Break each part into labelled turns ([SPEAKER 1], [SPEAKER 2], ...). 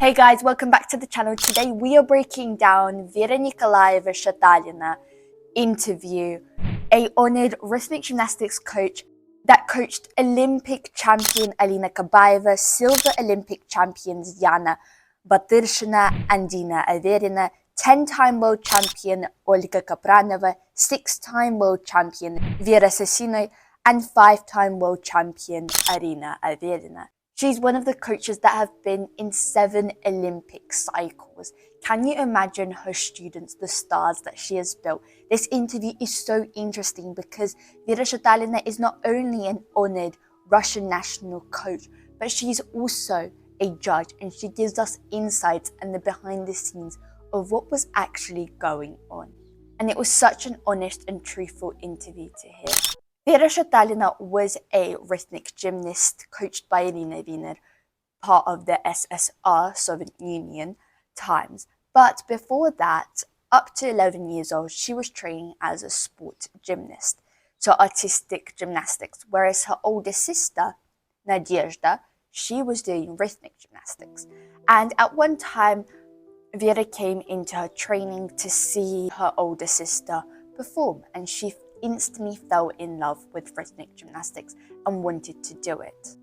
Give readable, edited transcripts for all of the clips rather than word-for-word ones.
[SPEAKER 1] Hey guys, welcome back to the channel. Today we are breaking down Vera Nikolaeva-Shatalina interview, a honored rhythmic gymnastics coach that coached Olympic champion Alina Kabaeva, silver Olympic champions Yana Batyrshina and Dina Averina, 10-time world champion Olga Kapranova, 6-time world champion Vera Sasinoy, and 5-time world champion Irina Averina. She's one of the coaches that have been in 7 Olympic cycles. Can you imagine her students, the stars that she has built? This interview is so interesting because Vera Shatalina is not only an honored Russian national coach, but she's also a judge, and she gives us insights and the behind the scenes of what was actually going on. And it was such an honest and truthful interview to hear. Vera Shatalina was a rhythmic gymnast coached by Irina Viner, part of the SSR, Soviet Union, times. But before that, up to 11 years old, she was training as a sport gymnast, so artistic gymnastics, whereas her older sister, Nadezhda, she was doing rhythmic gymnastics. And at one time, Vera came into her training to see her older sister perform, and she instantly fell in love with rhythmic gymnastics and wanted to do it.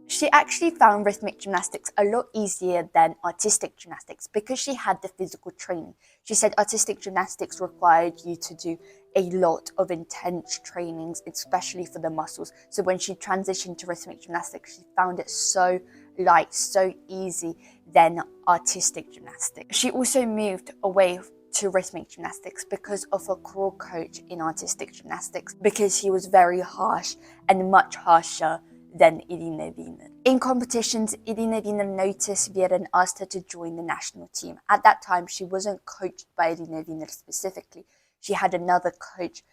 [SPEAKER 1] She actually found rhythmic gymnastics a lot easier than artistic gymnastics because she had the physical training. She said artistic gymnastics required you to do a lot of intense trainings, especially for the muscles. So when she transitioned to rhythmic gymnastics, she found it so light, so easy than artistic gymnastics. She also moved away to rhythmic gymnastics because of her cruel coach in artistic gymnastics, because he was very harsh and much harsher than Irina Viner. In competitions, Irina Viner noticed Vera and asked her to join the national team. At that time, she wasn't coached by Irina Viner specifically. She had another coach,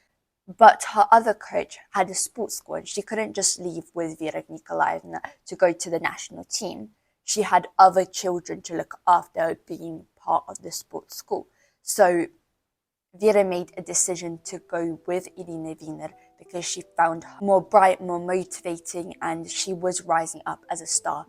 [SPEAKER 1] but her other coach had a sports school, and she couldn't just leave with Vera Nikolaevna to go to the national team. She had other children to look after being part of the sports school. So Vera made a decision to go with Irina Viner because she found her more bright, more motivating, and she was rising up as a star.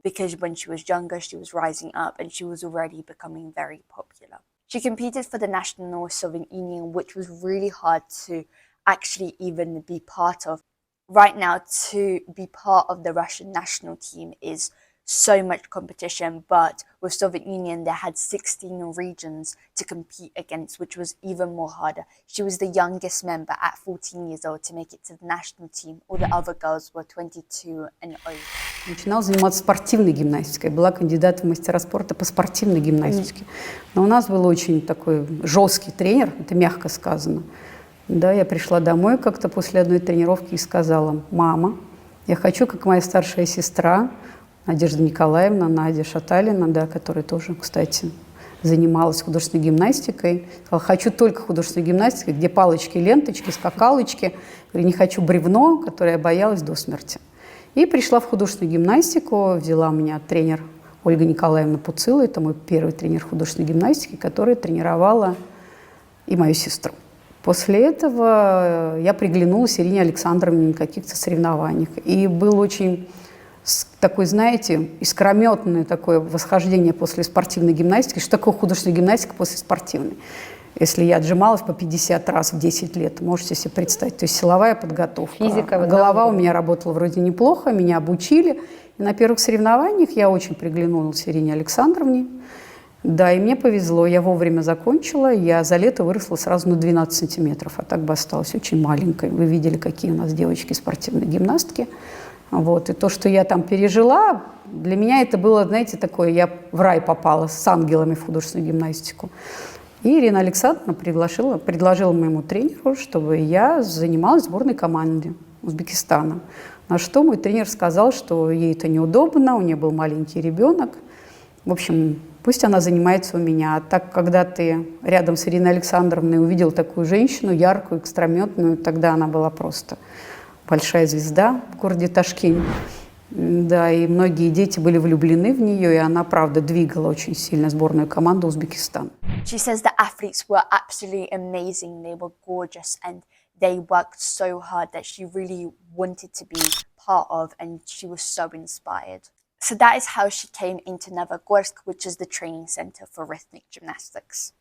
[SPEAKER 1] Because when she was younger, she was rising up and she was already becoming very popular. She competed for the national Soviet Union, which was really hard to actually even be part of. Right now, to be part of the Russian national team is so much competition, but with Soviet Union they had 16 regions to compete against, which was even more harder. She was the youngest member at 14 years old to make it to the national team. All the other girls were 22 and over.
[SPEAKER 2] Начинала заниматься спортивной гимнастикой, была кандидатом в мастера спорта по спортивной гимнастике. Но у нас был очень такой жесткий тренер, это мягко сказано. Да, я пришла домой как-то после одной тренировки и сказала: «Мама, я хочу, как моя старшая сестра, Надежда Николаевна, Надя Шаталина, да, которая тоже, кстати, занималась художественной гимнастикой. Сказала: хочу только художественной гимнастикой, где палочки, ленточки, скакалочки. Говорю, не хочу бревно, которое я боялась до смерти. И пришла в художественную гимнастику, взяла у меня тренер Ольга Николаевна Пуцила, это мой первый тренер художественной гимнастики, которая тренировала и мою сестру. После этого я приглянулась Ирине Александровне на каких-то соревнованиях. И был очень такой, знаете, искрометное такое восхождение после спортивной гимнастики. Что такое художественная гимнастика после спортивной? Если я отжималась по 50 раз в 10 лет, можете себе представить. То есть силовая подготовка. Физика. Голова у меня работала вроде неплохо, меня обучили. И на первых соревнованиях я очень приглянулась Ирине Александровне. Да, и мне повезло, я вовремя закончила, я за лето выросла сразу на 12 сантиметров, а так бы осталась очень маленькой. Вы видели, какие у нас девочки спортивные гимнастки. Вот. И то, что я там пережила, для меня это было, знаете, такое, я в рай попала с ангелами в художественную гимнастику. И Ирина Александровна предложила моему тренеру, чтобы я занималась в сборной команде Узбекистана. На что мой тренер сказал, что ей это неудобно, у нее был маленький ребенок. В общем, пусть она занимается у меня. А так, когда ты рядом с Ириной Александровной увидел такую женщину, яркую, экстраметную, тогда она была просто большая звезда в городе Ташкент. Да, и многие дети были влюблены в нее, и она, правда, двигала очень сильно сборную команду Узбекистана.
[SPEAKER 1] She says the athletes were absolutely amazing. They were gorgeous and they worked so hard that she really wanted to be part of, and she was so inspired. So that is how she came into Novogorsk, which is the training center for rhythmic gymnastics.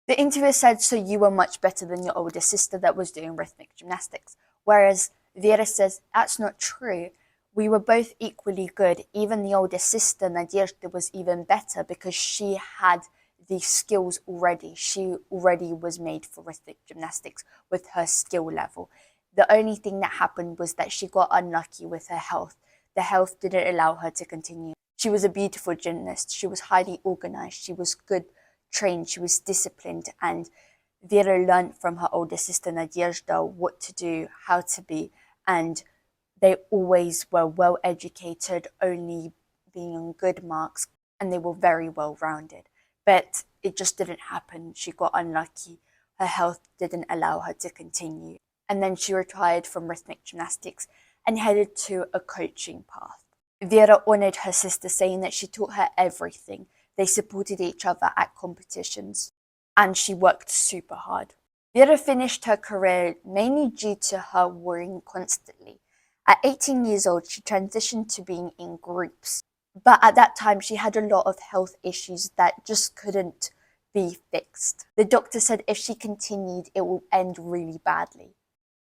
[SPEAKER 1] The interviewer said, so you were much better than your older sister that was doing rhythmic gymnastics. Whereas Vera says, that's not true. We were both equally good. Even the older sister, Nadezhda, was even better because she had the skills already. She already was made for rhythmic gymnastics with her skill level. The only thing that happened was that she got unlucky with her health. The health didn't allow her to continue. She was a beautiful gymnast. She was highly organized. She was good trained. She was disciplined. And Vera learned from her older sister Nadezhda what to do, how to be. And they always were well educated, only being on good marks. And they were very well rounded. But it just didn't happen. She got unlucky. Her health didn't allow her to continue. And then she retired from rhythmic gymnastics and headed to a coaching path. Vera honored her sister, saying that she taught her everything. They supported each other at competitions, and she worked super hard. Vera finished her career mainly due to her worrying constantly. At 18 years old, she transitioned to being in groups. But at that time, she had a lot of health issues that just couldn't be fixed. The doctor said if she continued, it will end really badly.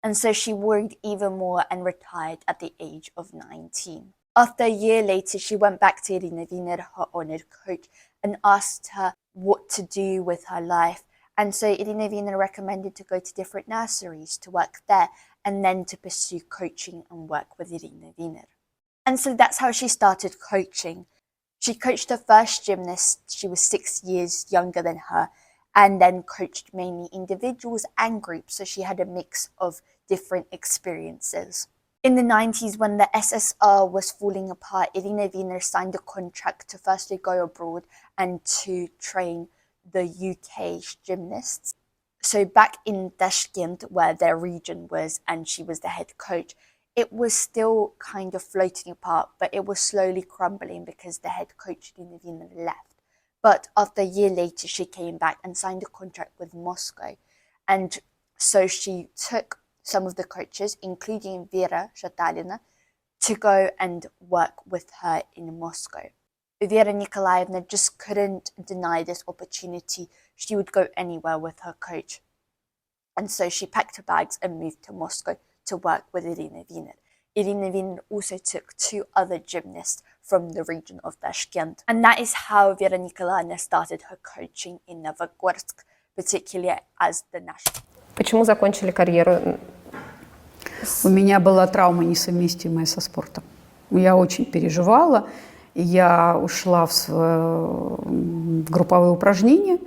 [SPEAKER 1] And so she worried even more and retired at the age of 19. After a year later, she went back to Irina Viner, her honored coach, and asked her what to do with her life. And so Irina Viner recommended to go to different nurseries to work there and then to pursue coaching and work with Irina Viner. And so that's how she started coaching. She coached her first gymnast. She was 6 years younger than her, and then coached mainly individuals and groups, so she had a mix of different experiences. In the 90s, when the SSR was falling apart, Irina Viner signed a contract to firstly go abroad and to train the UK gymnasts. So back in Tashkent, where their region was, and she was the head coach, it was still kind of floating apart, but it was slowly crumbling because the head coach, Irina Viner, left. But after a year later, she came back and signed a contract with Moscow. And so she took some of the coaches, including Vera Shatalina, to go and work with her in Moscow. Vera Nikolaevna just couldn't deny this opportunity. She would go anywhere with her coach. And so she packed her bags and moved to Moscow to work with Irina Viner. Irina Viner also took 2 other gymnasts from the region of Tashkent. And that is how Vera Nikolaevna started her coaching in Novogorsk, particularly as the national.
[SPEAKER 3] Почему закончили карьеру?
[SPEAKER 2] У меня была травма, несовместимая со спортом. Я очень переживала. Я ушла в групповые упражнения.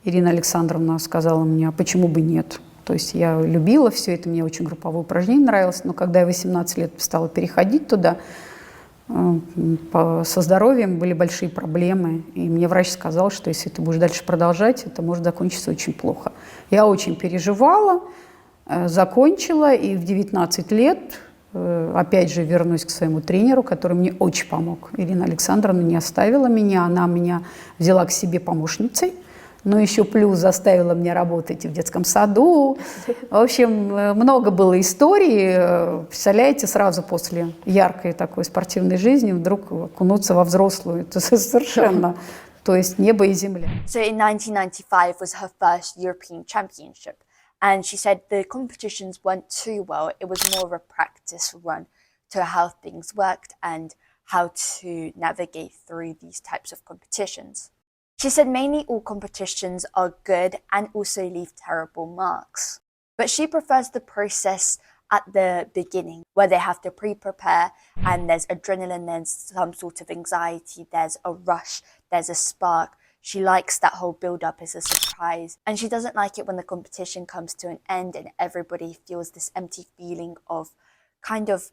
[SPEAKER 2] Ирина Александровна сказала мне, а почему бы нет? То есть я любила все это, мне очень групповые упражнения нравилось. Но когда я 18 лет стала переходить туда, со здоровьем были большие проблемы. И мне врач сказал, что если ты будешь дальше продолжать, это может закончиться очень плохо. Я очень переживала, закончила, и в 19 лет опять же вернусь к своему тренеру, который мне очень помог. Ирина Александровна не оставила меня, она меня взяла к себе помощницей, но еще плюс заставила меня работать и в детском саду. В общем, много было историй. Представляете, сразу после яркой такой спортивной жизни вдруг окунуться во взрослую. Это совершенно, то есть небо и земля.
[SPEAKER 1] So in 1995 was her first European Championship. And she said the competitions weren't too well. It was more of a practice run to how things worked and how to navigate through these types of competitions. She said mainly all competitions are good and also leave terrible marks. But she prefers the process at the beginning where they have to pre-prepare and there's adrenaline, there's some sort of anxiety, there's a rush, there's a spark. She likes that whole build-up as a surprise. And she doesn't like it when the competition comes to an end and everybody feels this empty feeling of kind of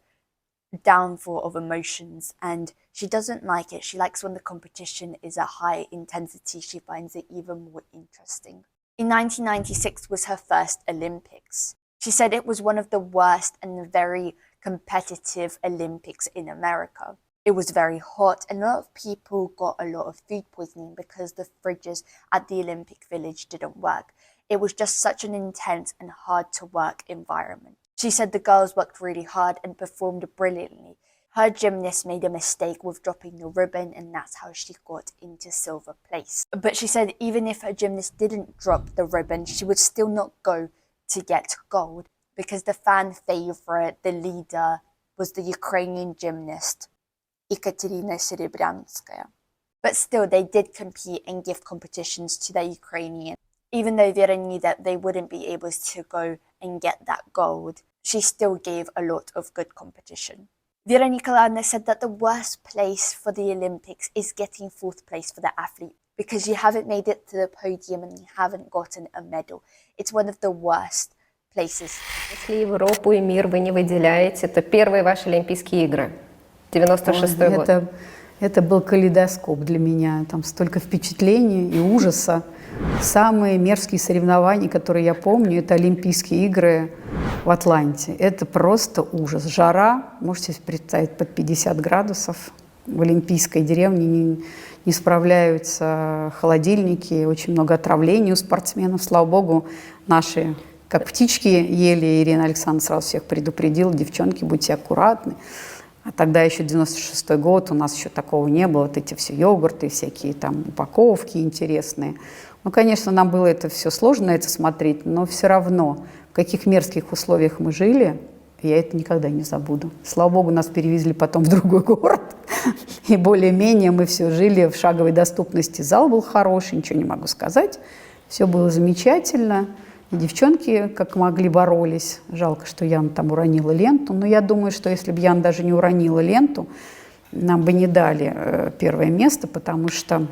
[SPEAKER 1] downfall of emotions. And she doesn't like it. She likes when the competition is at high intensity. She finds it even more interesting. In 1996 was her first Olympics. She said it was one of the worst and very competitive Olympics in America. It was very hot and a lot of people got a lot of food poisoning because the fridges at the Olympic Village didn't work. It was just such an intense and hard to work environment. She said the girls worked really hard and performed brilliantly. her gymnast made a mistake with dropping the ribbon, and that's how she got into silver place. But she said even if her gymnast didn't drop the ribbon, she would still not go to get gold because the fan favorite, the leader, was the Ukrainian gymnast Ekaterina Serebranskaya. But still, they did compete and give competitions to the Ukrainian. Even though Vera knew that they wouldn't be able to go and get that gold, she still gave a lot of good competition. Vera Nikolaevna said that the worst place for the Olympics is getting fourth place for the athlete because you haven't made it to the podium and you haven't gotten a medal. It's one of the worst places.
[SPEAKER 3] Если Европу и мир вы не выделяете, то первые ваши Олимпийские игры, 96-й год.
[SPEAKER 2] Это был калейдоскоп для меня. Там столько впечатлений и ужаса. Самые мерзкие соревнования, которые я помню, это Олимпийские игры в Атланте. Это просто ужас. Жара, можете себе представить, под 50 градусов. В Олимпийской деревне не справляются холодильники, очень много отравлений у спортсменов. Слава богу, наши, как птички, ели. Ирина Александровна сразу всех предупредила: девчонки, будьте аккуратны. А тогда еще 96-й год, у нас еще такого не было, вот эти все йогурты, всякие там упаковки интересные. Ну, конечно, нам было это все сложно на это смотреть, но все равно, в каких мерзких условиях мы жили, я это никогда не забуду. Слава богу, нас перевезли потом в другой город, и более-менее мы все жили в шаговой доступности. Зал был хороший, ничего не могу сказать, все было замечательно. И девчонки как могли боролись. Жалко, что Яна там уронила ленту. Но я думаю, что если бы Яна даже не уронила ленту, нам бы не дали первое место, потому что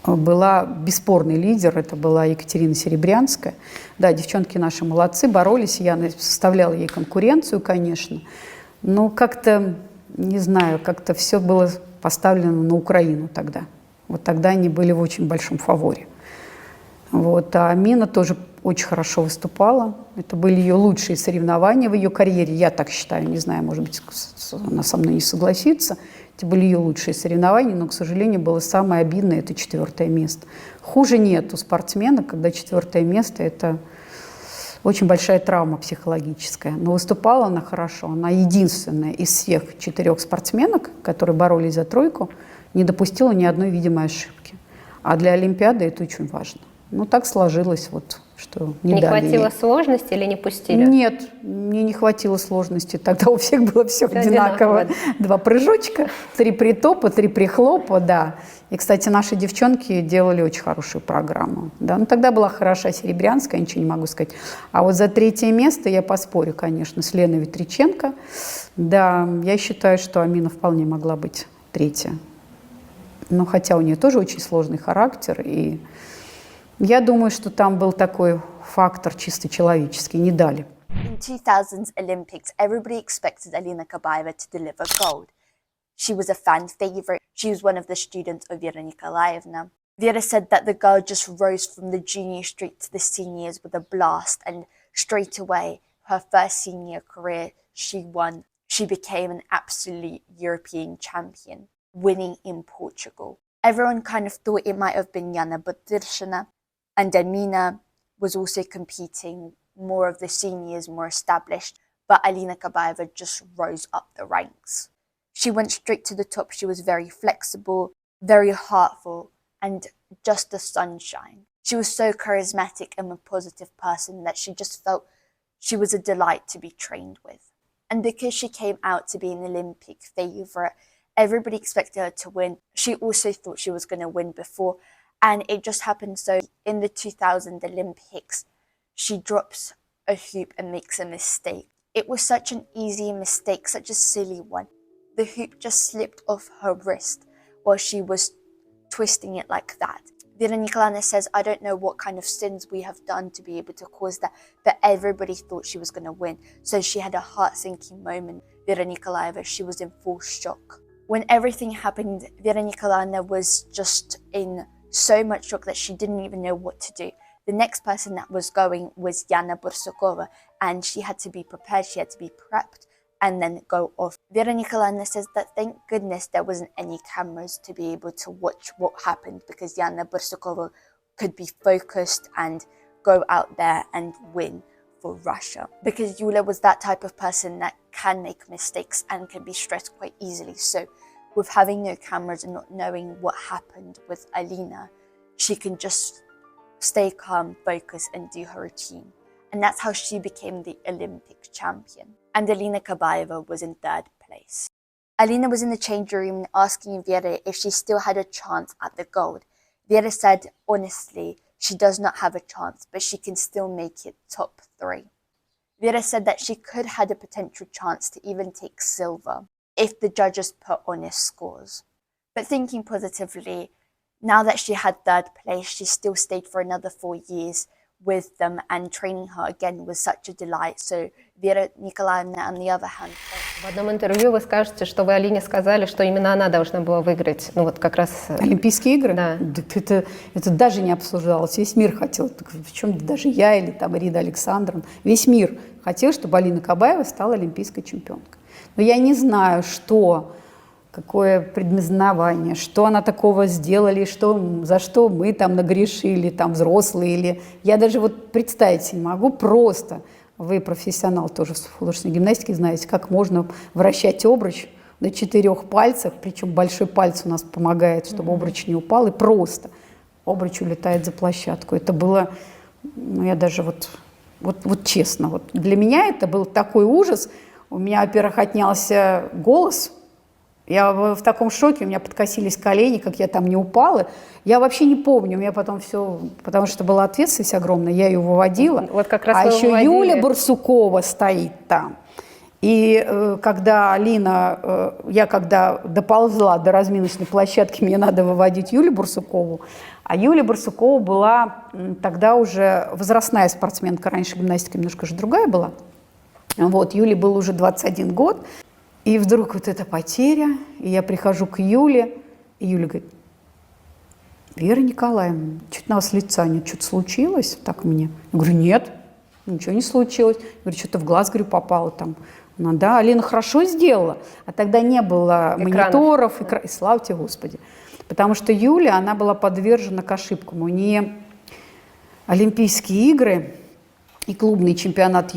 [SPEAKER 2] была бесспорный лидер, это была Екатерина Серебрянская. Да, девчонки наши молодцы, боролись, Яна составляла ей конкуренцию, конечно. Но как-то, не знаю, как-то все было поставлено на Украину тогда. Вот тогда они были в очень большом фаворе. Вот. А Мина тоже очень хорошо выступала. Это были ее лучшие соревнования в ее карьере, я так считаю, не знаю, может быть, она со мной не согласится. Это были ее лучшие соревнования, но, к сожалению, было самое обидное – это 4-е место. Хуже нет у спортсмена, когда 4-е место – это очень большая травма психологическая. Но выступала она хорошо. Она единственная из всех 4 спортсменок, которые боролись за тройку, не допустила ни одной видимой ошибки. А для Олимпиады это очень важно. Ну, так сложилось, вот, что не дали
[SPEAKER 3] хватило
[SPEAKER 2] ей.
[SPEAKER 3] сложности или не пустили?
[SPEAKER 2] Нет, мне не хватило сложности. Тогда у всех было все одинаково. 2 прыжочка, 3 притопа, 3 прихлопа, да. И, кстати, наши девчонки делали очень хорошую программу. Да. Ну, тогда была хороша Серебрянская, ничего не могу сказать. А вот за 3-е место я поспорю, конечно, с Леной Ветриченко. Да, я считаю, что Амина вполне могла быть 3-я. Но хотя у нее тоже очень сложный характер, и я думаю, что там был такой фактор чисто человеческий, не дали.
[SPEAKER 1] In 2000's Olympics, everybody expected Alina Kabaeva to deliver gold. She was a fan favorite. She was one of the students of Vera Nikolaevna. Vera said that the girl just rose from the junior straight to the seniors with a blast, and straight away, her first senior career, she won. She became an absolute European champion, winning in Portugal. Everyone kind of thought it might have been Yana Budryshina, and Amina was also competing, more of the seniors, more established, but Alina Kabaeva just rose up the ranks. She went straight to the top. She was very flexible, very heartful, and just the sunshine. She was so charismatic and a positive person that she just felt she was a delight to be trained with. And because she came out to be an Olympic favourite, everybody expected her to win. She also thought she was going to win before, and it just happened so. In the 2000 Olympics, she drops a hoop and makes a mistake. It was such an easy mistake, such a silly one. The hoop just slipped off her wrist while she was twisting it like that. Vera Nikolaevna says, I don't know what kind of sins we have done to be able to cause that, but everybody thought she was going to win. So she had a heart-sinking moment. Vera Nikolaeva, she was in full shock. When everything happened, Vera Nikolaevna was just in so much shock that she didn't even know what to do. The next person that was going was Yana Bursakova, and she had to be prepared, she had to be prepped, and then go off. Vera Nikolaevna says that thank goodness there wasn't any cameras to be able to watch what happened, because Yana Bursakova could be focused and go out there and win for Russia, because Yulia was that type of person that can make mistakes and can be stressed quite easily. So with having no cameras and not knowing what happened with Alina, she can just stay calm, focus, and do her routine. And that's how she became the Olympic champion. And Alina Kabaeva was in third place. Alina was in the change room asking Vera if she still had a chance at the gold. Vera said, honestly, she does not have a chance, but she can still make it top 3. Vera said that she could have a potential chance to even take silver if the judges put honest scores. But thinking positively, now that she had third place, she still stayed for another 4 years with them, and training her again was such a delight. So Vera Nikolaevna, on the other hand...
[SPEAKER 3] В одном интервью вы скажете, что вы Алине сказали, что именно она должна была выиграть. Ну вот как раз...
[SPEAKER 2] Олимпийские игры?
[SPEAKER 3] Да.
[SPEAKER 2] Это даже не обсуждалось. Весь мир хотел. Причем даже я или там Ирина Александровна. Весь мир хотел, чтобы Алина Кабаева стала олимпийской чемпионкой. Но я не знаю, какое предназначение, что она такого сделали, за что мы там нагрешили, там взрослые. Или... Я даже вот представить себе не могу просто... Вы профессионал тоже в художественной гимнастике, знаете, как можно вращать обруч на 4 пальцах, причем большой палец у нас помогает, чтобы обруч не упал, и просто обруч улетает за площадку. Это было, я даже вот честно, для меня это был такой ужас. У меня, во-первых, отнялся голос. Я в таком шоке, у меня подкосились колени, как я там не упала. Я вообще не помню, у меня потом все, потому что была ответственность огромная, я ее выводила.
[SPEAKER 3] Вот как раз
[SPEAKER 2] а еще
[SPEAKER 3] выводили.
[SPEAKER 2] Юля Барсукова стоит там. И когда я когда доползла до разминочной площадки, мне надо выводить Юлю Барсукову. А Юля Барсукова была тогда уже возрастная спортсменка, раньше гимнастика немножко же другая была. Юле был уже 21 год. И вдруг вот эта потеря, и я прихожу к Юле, и Юля говорит: Вера Николаевна, что-то на вас лица нет, что-то случилось так мне? Я говорю: нет, ничего не случилось. Я говорю: что-то в глаз, говорю, попало там. Она: да, Алина хорошо сделала. А тогда не было мониторов, и слава тебе, Господи. Потому что Юля, она была подвержена к ошибкам. У нее Олимпийские игры и клубный чемпионат,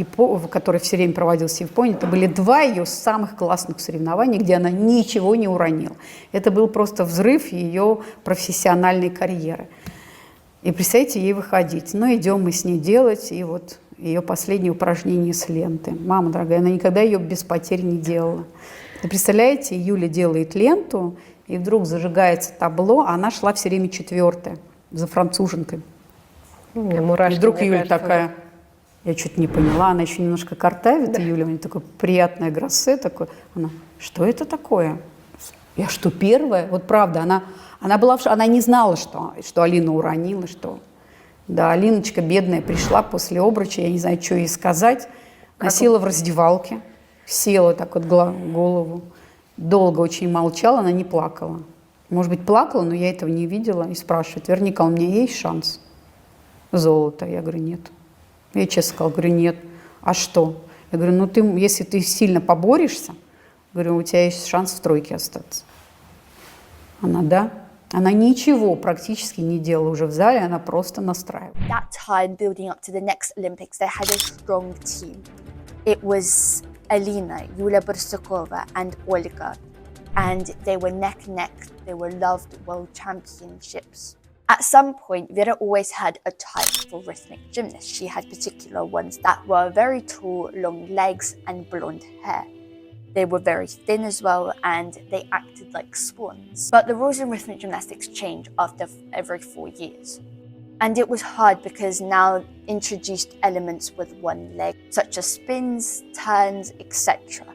[SPEAKER 2] который все время проводился в Японии, это были 2 ее самых классных соревнования, где она ничего не уронила. Это был просто взрыв ее профессиональной карьеры. И представьте, ей выходить. Идем мы с ней делать, и вот ее последнее упражнение с ленты. Мама дорогая, она никогда ее без потерь не делала. Вы представляете, Юля делает ленту, и вдруг зажигается табло, а она шла все время 4-я за француженкой.
[SPEAKER 3] У меня мурашки.
[SPEAKER 2] И вдруг Юля
[SPEAKER 3] кажется,
[SPEAKER 2] такая... Я что-то не поняла, она еще немножко картавит, да. Юля, у нее такое приятное грассе такое. Она: что это такое? Я что, первая? Вот правда, она не знала, что Алина уронила, что... Да, Алиночка бедная пришла после обруча, я не знаю, что ей сказать. Она села в раздевалке, села так вот голову, долго очень молчала, она не плакала. Может быть, плакала, но я этого не видела. И спрашивает: Верника, у меня есть шанс? Золото. Я говорю: нет. Я честно сказала, говорю: нет. А что? Я говорю: если ты сильно поборешься, говорю, у тебя есть шанс в 3 остаться. Она: да. Она ничего практически не делала уже в зале, она просто настраивала.
[SPEAKER 1] That time building up to the next Olympics, they had a strong team. It was Alina, Yulia Barsukova, and Olga. And they were neck and neck. They were loved world championships. At some point, Vera always had a type for rhythmic gymnasts. She had particular ones that were very tall, long legs, and blonde hair. They were very thin as well, and they acted like swans. But the rules in rhythmic gymnastics change after every 4 years. And it was hard because now introduced elements with one leg, such as spins, turns, etc.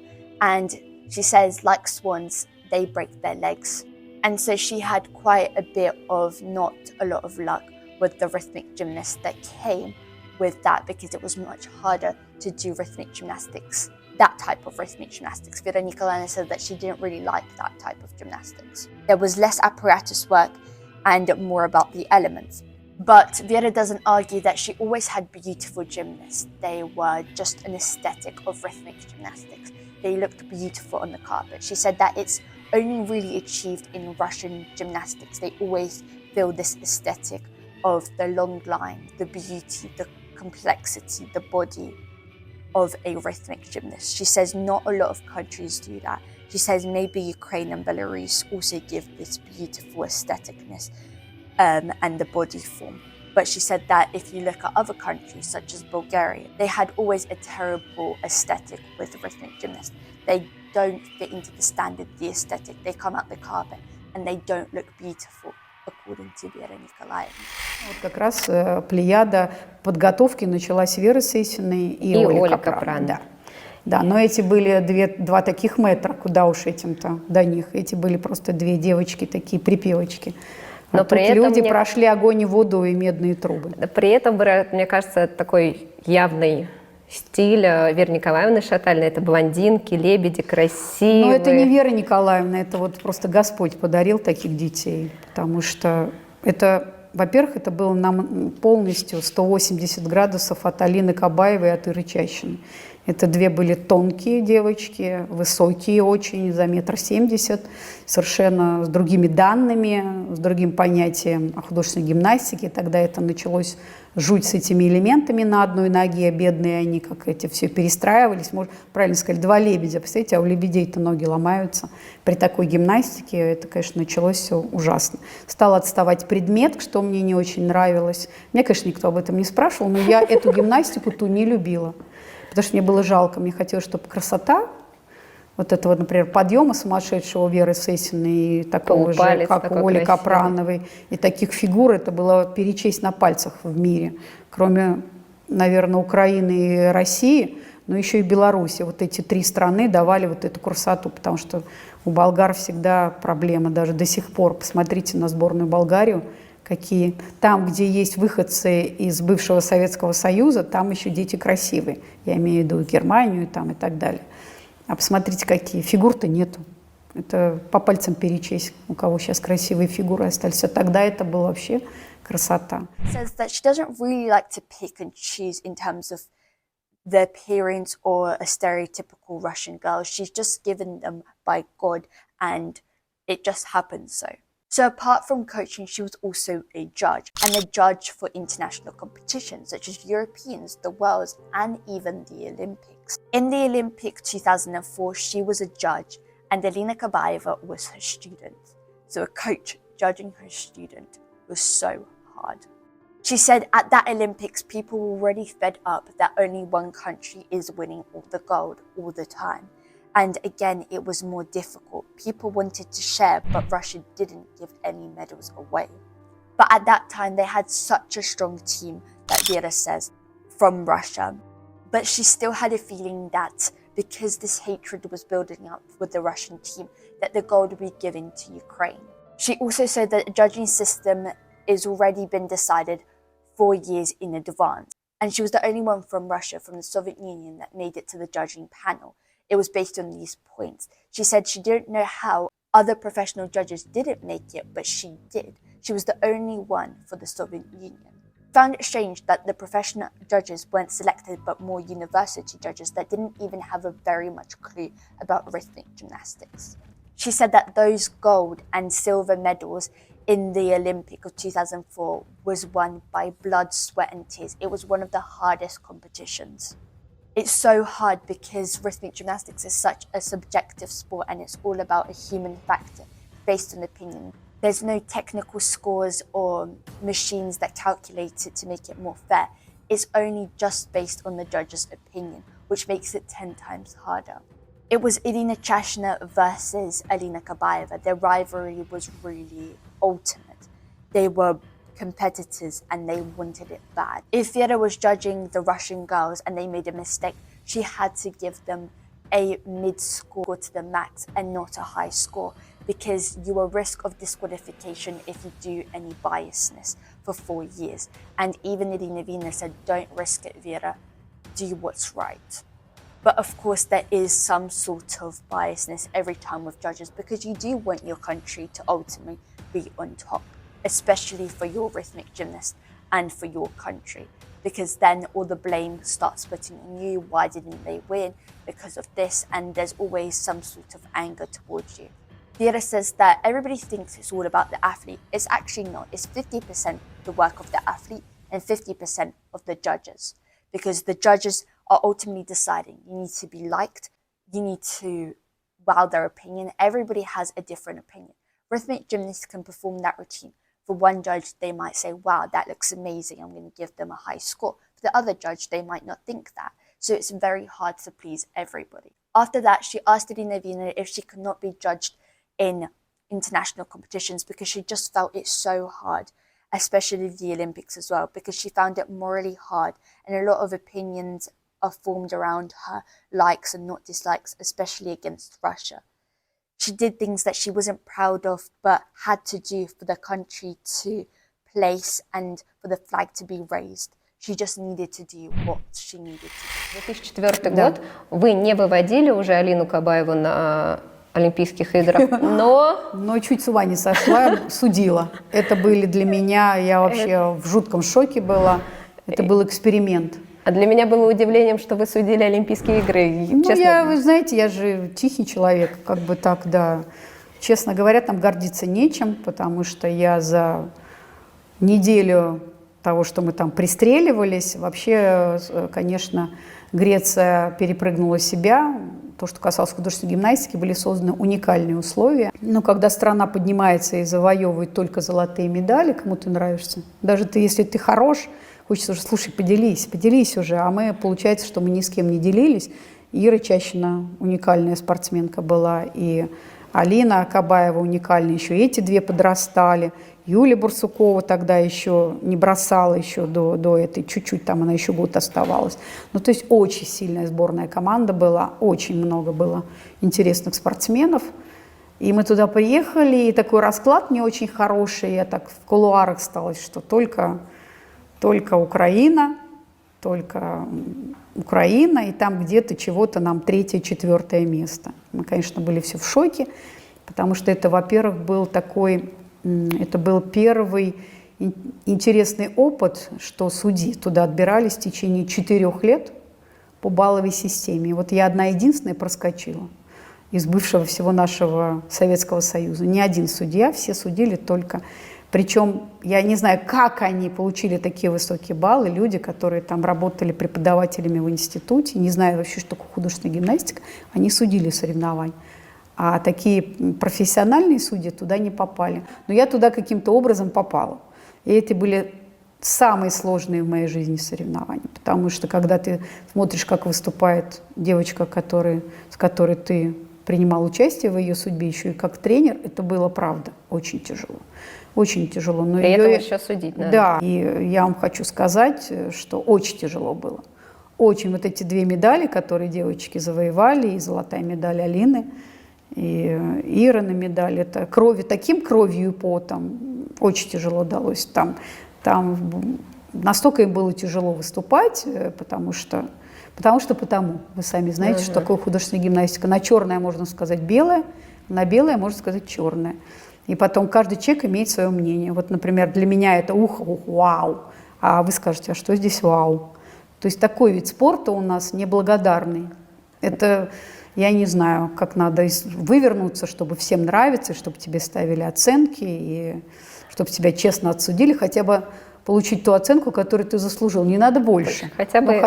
[SPEAKER 1] And she says, like swans, they break their legs. And so she had quite a bit of not a lot of luck with the rhythmic gymnasts that came with that, because it was much harder to do rhythmic gymnastics, that type of rhythmic gymnastics. Vera Nikolaevna said that she didn't really like that type of gymnastics. There was less apparatus work and more about the elements. But Vera doesn't argue that she always had beautiful gymnasts. They were just an aesthetic of rhythmic gymnastics. They looked beautiful on the carpet. She said that it's only really achieved in Russian gymnastics. They always feel this aesthetic of the long line, the beauty, the complexity the body of a rhythmic gymnast. She says not a lot of countries do that. She says maybe Ukraine and Belarus also give this beautiful aestheticness and the body form. But she said that if you look at other countries such as Bulgaria, they had always a terrible aesthetic with rhythmic gymnasts. They don't fit into the standard, the aesthetic. They come out the carpet and they don't look beautiful, according to Vera Nikolaevna.
[SPEAKER 2] Вот как раз плеяда подготовки началась Веры Сысиной и Оли Капран. Да. Да, но эти были два таких метра, куда уж этим-то до них. Эти были просто две девочки, такие припевочки. Но при этом люди прошли огонь и воду и медные трубы.
[SPEAKER 3] При этом, мне кажется, такой явный стиль Веры Николаевны Шаталиной. Это блондинки, лебеди, красивые.
[SPEAKER 2] Но это не Вера Николаевна, это вот просто Господь подарил таких детей. Потому что это, во-первых, это было нам полностью 180 градусов от Алины Кабаевой и от Иры Чащиной. Это две были тонкие девочки, высокие очень, за 1,70 м, совершенно с другими данными, с другим понятием о художественной гимнастике. Тогда это началось жуть с этими элементами на одной ноге, бедные они, как эти все перестраивались. Может, правильно сказали, два лебедя. Представляете, а у лебедей-то ноги ломаются. При такой гимнастике это, конечно, началось все ужасно. Стал отставать предмет, что мне не очень нравилось. Мне, конечно, никто об этом не спрашивал, но я эту гимнастику ту не любила. Потому что мне было жалко, мне хотелось, чтобы красота вот этого, например, подъема сумасшедшего Веры Сысиной и такого же, как у Оли Капрановой, и таких фигур, это было перечесть на пальцах в мире. Кроме, наверное, Украины и России, но еще и Беларуси. Вот эти три страны давали вот эту красоту, потому что у болгар всегда проблема, даже до сих пор. Посмотрите на сборную Болгарию, какие там, где есть выходцы из бывшего Советского Союза, там еще дети красивые. Я имею в виду Германию там, и так далее. А посмотрите, какие. Фигур-то нету. Это по пальцам перечесть, у кого сейчас красивые фигуры остались. А тогда это была вообще красота.
[SPEAKER 1] Says that she doesn't really like to pick and choose in terms of the appearance or a stereotypical Russian girl. She's just given them by God and it just happens so. So apart from coaching, she was also a judge, and a judge for international competitions such as Europeans, the Worlds, and even the Olympics. In the Olympic 2004, she was a judge, and Alina Kabaeva was her student. So a coach judging her student was so hard. She said at that Olympics, people were already fed up that only one country is winning all the gold all the time. And again, it was more difficult. People wanted to share, but Russia didn't give any medals away. But at that time, they had such a strong team, that Vera says, from Russia. But she still had a feeling that because this hatred was building up with the Russian team, that the gold would be given to Ukraine. She also said that the judging system is already been decided 4 years in advance. And she was the only one from Russia, from the Soviet Union, that made it to the judging panel. It was based on these points. She said she didn't know how other professional judges didn't make it, but she did. She was the only one for the Soviet Union. Found it strange that the professional judges weren't selected, but more university judges that didn't even have a very much clue about rhythmic gymnastics. She said that those gold and silver medals in the Olympic of 2004 was won by blood, sweat and tears. It was one of the hardest competitions. It's so hard because rhythmic gymnastics is such a subjective sport and it's all about a human factor based on opinion. There's no technical scores or machines that calculate it to make it more fair. It's only just based on the judge's opinion, which makes it 10 times harder. It was Irina Chashina versus Alina Kabaeva. Their rivalry was really ultimate. They were competitors and they wanted it bad. If Vera was judging the Russian girls and they made a mistake, she had to give them a mid score to the max and not a high score, because you are risk of disqualification if you do any biasness for 4 years. And even Irina Viner said, don't risk it, Vera, do what's right. But of course there is some sort of biasness every time with judges, because you do want your country to ultimately be on top, especially for your rhythmic gymnast and for your country, because then all the blame starts putting on you. Why didn't they win? Because of this, and there's always some sort of anger towards you. Vera says that everybody thinks it's all about the athlete. It's actually not. It's 50% the work of the athlete and 50% of the judges, because the judges are ultimately deciding. You need to be liked, you need to wow their opinion. Everybody has a different opinion. Rhythmic gymnasts can perform that routine. For one judge, they might say, wow, that looks amazing, I'm going to give them a high score. For the other judge, they might not think that. So it's very hard to please everybody. After that, she asked Irina Viner if she could not be judged in international competitions because she just felt it so hard, especially the Olympics as well, because she found it morally hard and a lot of opinions are formed around her likes and not dislikes, especially against Russia. She did things that she wasn't proud of but had to do for the country to place and for the flag to be raised. She just needed to do what she needed to do.
[SPEAKER 3] 2004 год. Вы не выводили уже Алину Кабаеву на Олимпийских играх, но
[SPEAKER 2] чуть с ума не сошла, судила. Это были для меня, я вообще в жутком шоке была. Это был эксперимент.
[SPEAKER 3] А для меня было удивлением, что вы судили Олимпийские игры.
[SPEAKER 2] Ну, вы знаете, я же тихий человек, как бы так, да. Честно говоря, там гордиться нечем, потому что я за неделю того, что мы там пристреливались, вообще, конечно, Греция перепрыгнула себя. То, что касалось художественной гимнастики, были созданы уникальные условия. Но когда страна поднимается и завоевывает только золотые медали, кому ты нравишься, даже ты, если ты хорош, хочется уже, слушай, поделись уже. А мы, получается, что мы ни с кем не делились. Ира Чащина уникальная спортсменка была, и Алина Кабаева уникальная, еще эти две подрастали. Юлия Барсукова тогда еще не бросала еще до этой, чуть-чуть там она еще год оставалась. Ну, то есть очень сильная сборная команда была, очень много было интересных спортсменов. И мы туда приехали, и такой расклад не очень хороший. Я так в кулуарах стала, что только Украина, и там где-то чего-то нам 3-4 место. Мы, конечно, были все в шоке, потому что это, во-первых, был первый интересный опыт, что судьи туда отбирались в течение 4 лет по балловой системе. И вот я одна единственная проскочила из бывшего всего нашего Советского Союза. Ни один судья, все судили только. Причем я не знаю, как они получили такие высокие баллы, люди, которые там работали преподавателями в институте, не знаю вообще, что такое художественная гимнастика, они судили соревнования. А такие профессиональные судьи туда не попали. Но я туда каким-то образом попала. И это были самые сложные в моей жизни соревнования. Потому что когда ты смотришь, как выступает девочка, с которой ты принимал участие в ее судьбе, еще и как тренер, это было, правда, очень тяжело. Очень тяжело. Но
[SPEAKER 3] при этом еще судить надо.
[SPEAKER 2] Да, и я вам хочу сказать, что очень тяжело было. Очень. Вот эти 2 медали, которые девочки завоевали, и золотая медаль Алины, и Ирина медаль, это таким кровью и потом очень тяжело далось. Там настолько им было тяжело выступать, потому что вы сами знаете, что такое художественная гимнастика. На черное можно сказать белое, на белое можно сказать черное. И потом каждый человек имеет свое мнение. Вот, например, для меня это вау, а вы скажете, а что здесь вау? То есть такой вид спорта у нас неблагодарный. Это, я не знаю, как надо вывернуться, чтобы всем нравиться, чтобы тебе ставили оценки, и чтобы тебя честно отсудили, хотя бы получить ту оценку, которую ты заслужил. Не надо больше.
[SPEAKER 3] Хотя бы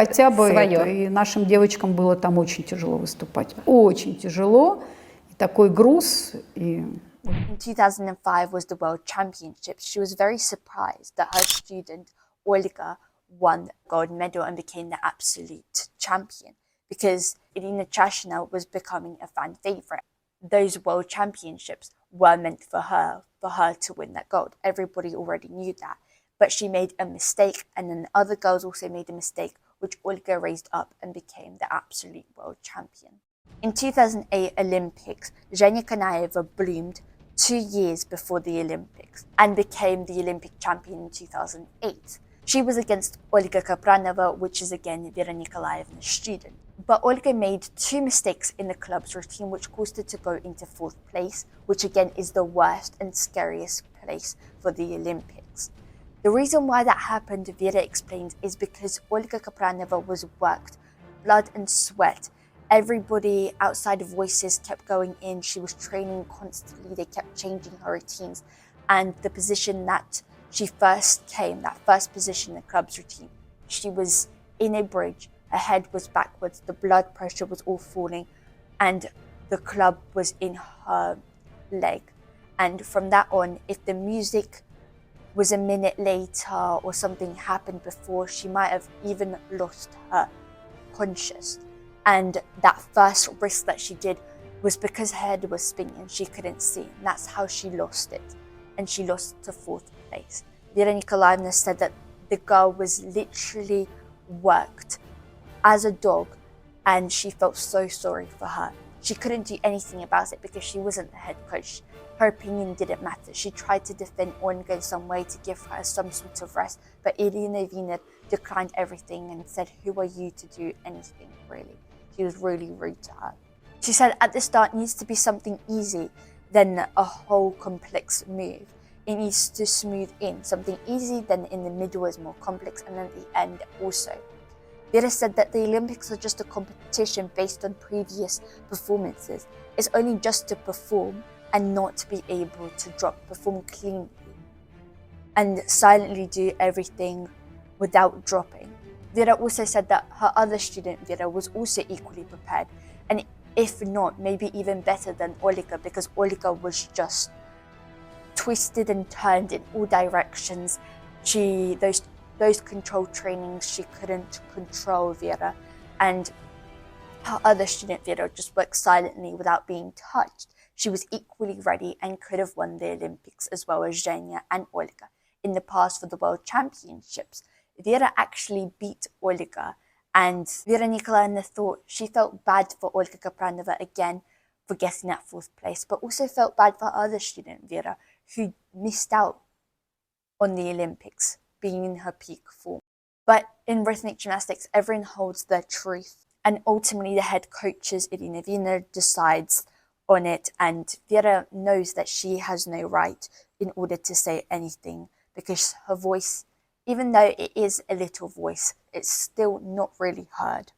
[SPEAKER 3] свое.
[SPEAKER 2] Это. И нашим девочкам было там очень тяжело выступать. Очень тяжело. И такой груз.
[SPEAKER 1] In 2005 was the World Championships. She was very surprised that her student Olga won the gold medal and became the absolute champion, because Irina Chashina was becoming a fan favorite. Those World Championships were meant for her to win that gold. Everybody already knew that. But she made a mistake, and then other girls also made a mistake, which Olga raised up and became the absolute world champion. In 2008 Olympics, Zhenya Kanaeva bloomed 2 years before the Olympics and became the Olympic champion in 2008. She was against Olga Kapranova, which is again Vera Nikolaevna's student. But Olga made 2 mistakes in the club's routine, which caused her to go into 4th place, which again is the worst and scariest place for the Olympics. The reason why that happened, Vera explains, is because Olga Kapranova was worked, blood and sweat. Everybody outside of Voices kept going in. She was training constantly. They kept changing her routines. And the position that she first came, that first position in the club's routine, she was in a bridge, her head was backwards, the blood pressure was all falling, and the club was in her leg. And from that on, if the music was a minute later or something happened before, she might have even lost her conscious. And that first risk that she did was because her head was spinning and she couldn't see. And that's how she lost it. And she lost to 4th place. Vera Nikolaevna said that the girl was literally worked as a dog, and she felt so sorry for her. She couldn't do anything about it because she wasn't the head coach. Her opinion didn't matter. She tried to defend Olga in some way to give her some sort of rest, but Irina Viner declined everything and said, "Who are you to do anything, really?" She was really rude to her. She said at the start it needs to be something easy, then a whole complex move. It needs to smooth in, something easy, then in the middle is more complex, and then at the end also. Vera said that the Olympics are just a competition based on previous performances. It's only just to perform and not to be able to perform cleanly and silently do everything without dropping. Vera also said that her other student, Vera, was also equally prepared, and if not, maybe even better than Olga, because Olga was just twisted and turned in all directions. Those control trainings, she couldn't control Vera, and her other student, Vera, just worked silently without being touched. She was equally ready and could have won the Olympics as well as Zhenya and Olga in the past for the World Championships. Vera actually beat Olga, and Vera Nikolaevna thought she felt bad for Olga Kapranova again for getting that 4th place, but also felt bad for her other student, Vera, who missed out on the Olympics, being in her peak form. But in rhythmic gymnastics, everyone holds their truth, and ultimately the head coaches, Irina Viner, decides on it, and Vera knows that she has no right in order to say anything, because her voice, even though it is a little voice, it's still not really heard.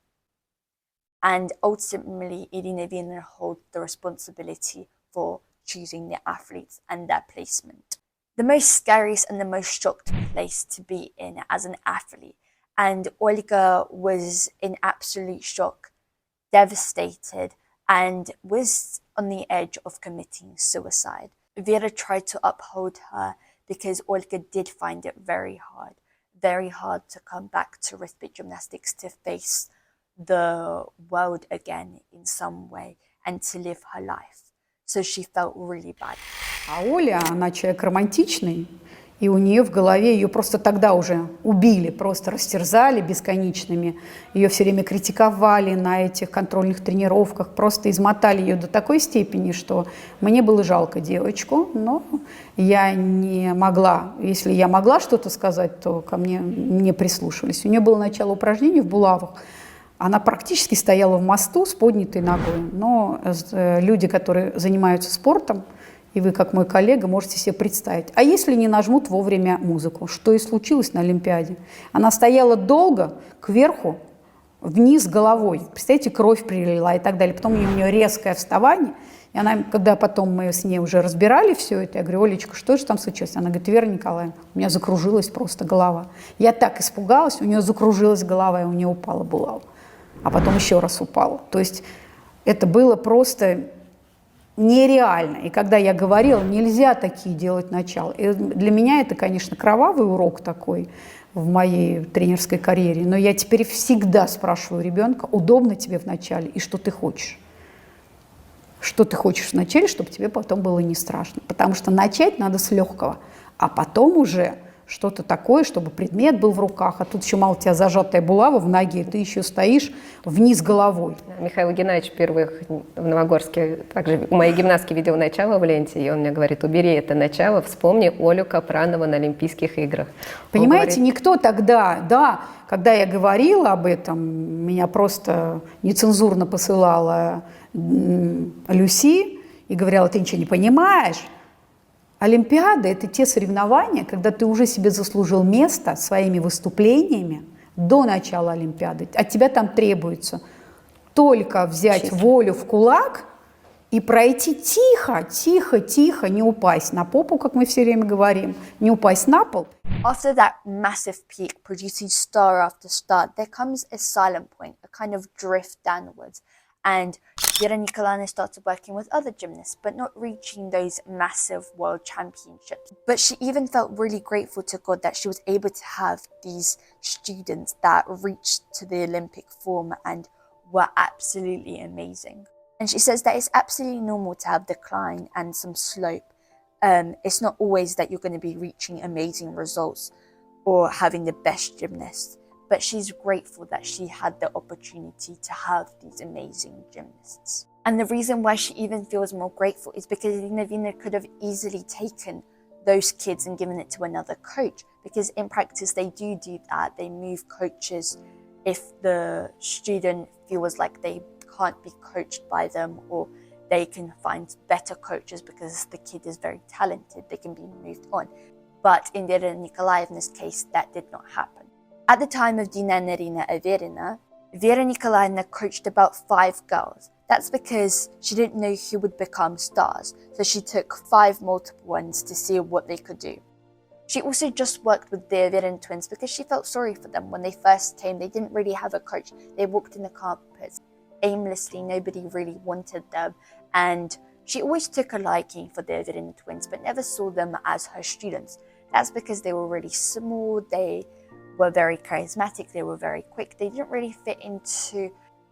[SPEAKER 1] And ultimately, Irina Viner holds the responsibility for choosing the athletes and their placement. The most scariest and the most shocked place to be in as an athlete. And Olga was in absolute shock, devastated, and was on the edge of committing suicide. Vera tried to uphold her because Olga did find it very hard to come back to rhythmic gymnastics, to face the world again in some way and to live her life. So she felt really bad.
[SPEAKER 2] А Оля, она человек романтичный, и у нее в голове, ее просто тогда уже убили, просто растерзали бесконечными, ее все время критиковали на этих контрольных тренировках, просто измотали ее до такой степени, что мне было жалко девочку, но я не могла, если я могла что-то сказать, то ко мне прислушивались. У нее было начало упражнений в булавах. Она практически стояла в мосту с поднятой ногой, но люди, которые занимаются спортом, и вы, как мой коллега, можете себе представить. А если не нажмут вовремя музыку? Что и случилось на Олимпиаде. Она стояла долго, кверху, вниз головой. Представляете, кровь прилила и так далее. Потом у нее резкое вставание. И она, когда потом мы с ней уже разбирали все это, я говорю: Олечка, что же там случилось? Она говорит: Вера Николаевна, у меня закружилась просто голова. Я так испугалась, у нее закружилась голова, и у нее упала булава. А потом еще раз упала. То есть это было просто нереально. И когда я говорила, нельзя такие делать начала. И для меня это, конечно, кровавый урок такой в моей тренерской карьере. Но я теперь всегда спрашиваю ребенка: удобно тебе в начале и что ты хочешь? Что ты хочешь в начале, чтобы тебе потом было не страшно. Потому что начать надо с легкого, а потом уже что-то такое, чтобы предмет был в руках, а тут еще мало тебя зажатая булава в ноге, ты еще стоишь вниз головой.
[SPEAKER 3] Михаил Геннадьевич впервые в Новогорске также у моей гимнастки видел начало в ленте, и он мне говорит: убери это начало, вспомни Олю Капранову на Олимпийских играх.
[SPEAKER 2] Понимаете, никто тогда, да, когда я говорила об этом, меня просто нецензурно посылала Люси и говорила: ты ничего не понимаешь. Олимпиада – это те соревнования, когда ты уже себе заслужил место своими выступлениями до начала Олимпиады. От тебя там требуется только взять волю в кулак и пройти тихо, тихо, тихо, не упасть на попу, как мы все время говорим, не упасть на пол.
[SPEAKER 1] After that massive peak, producing star after star, there comes a silent point, a kind of drift downwards. And Vera Nikolaevna started working with other gymnasts, but not reaching those massive world championships. But she even felt really grateful to God that she was able to have these students that reached to the Olympic form and were absolutely amazing. And she says that it's absolutely normal to have decline and some slope. It's not always that you're going to be reaching amazing results or having the best gymnasts. But she's grateful that she had the opportunity to have these amazing gymnasts. And the reason why she even feels more grateful is because Irina Viner could have easily taken those kids and given it to another coach, because in practice they do that. They move coaches if the student feels like they can't be coached by them, or they can find better coaches because the kid is very talented, they can be moved on. But in Irina Nikolaevna's case, that did not happen. At the time of Dina and Arina Averina, Vera Nikolaevna coached about 5 girls. That's because she didn't know who would become stars, so she took 5 multiple ones to see what they could do. She also just worked with the Averina twins because she felt sorry for them. When they first came, they didn't really have a coach. They walked in the carpets aimlessly, nobody really wanted them, and she always took a liking for the Averina twins, but never saw them as her students. That's because they were really small, they were very charismatic, they were very quick, they didn't really fit into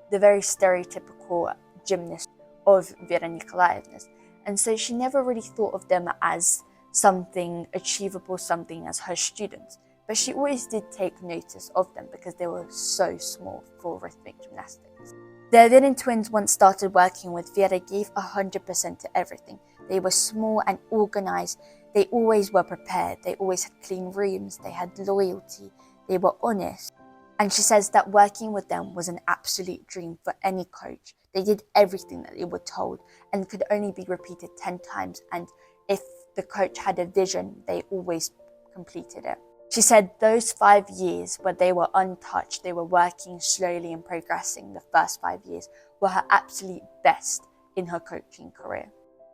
[SPEAKER 1] the very stereotypical gymnast of Vera Nikolaevna's. And so she never really thought of them as something achievable, something as her students. But she always did take notice of them because they were so small for rhythmic gymnastics. The Averina twins once started working with Vera gave 100% to everything. They were small and organized, they always were prepared, they always had clean rooms, they had loyalty, they were honest. And she says that working with them was an absolute dream for any coach. They did everything that they were told and could only be repeated 10 times. And if the coach had a vision, they always completed it. She said those 5 years where they were untouched, they were working slowly and progressing, the first 5 years, were her absolute best in her coaching career.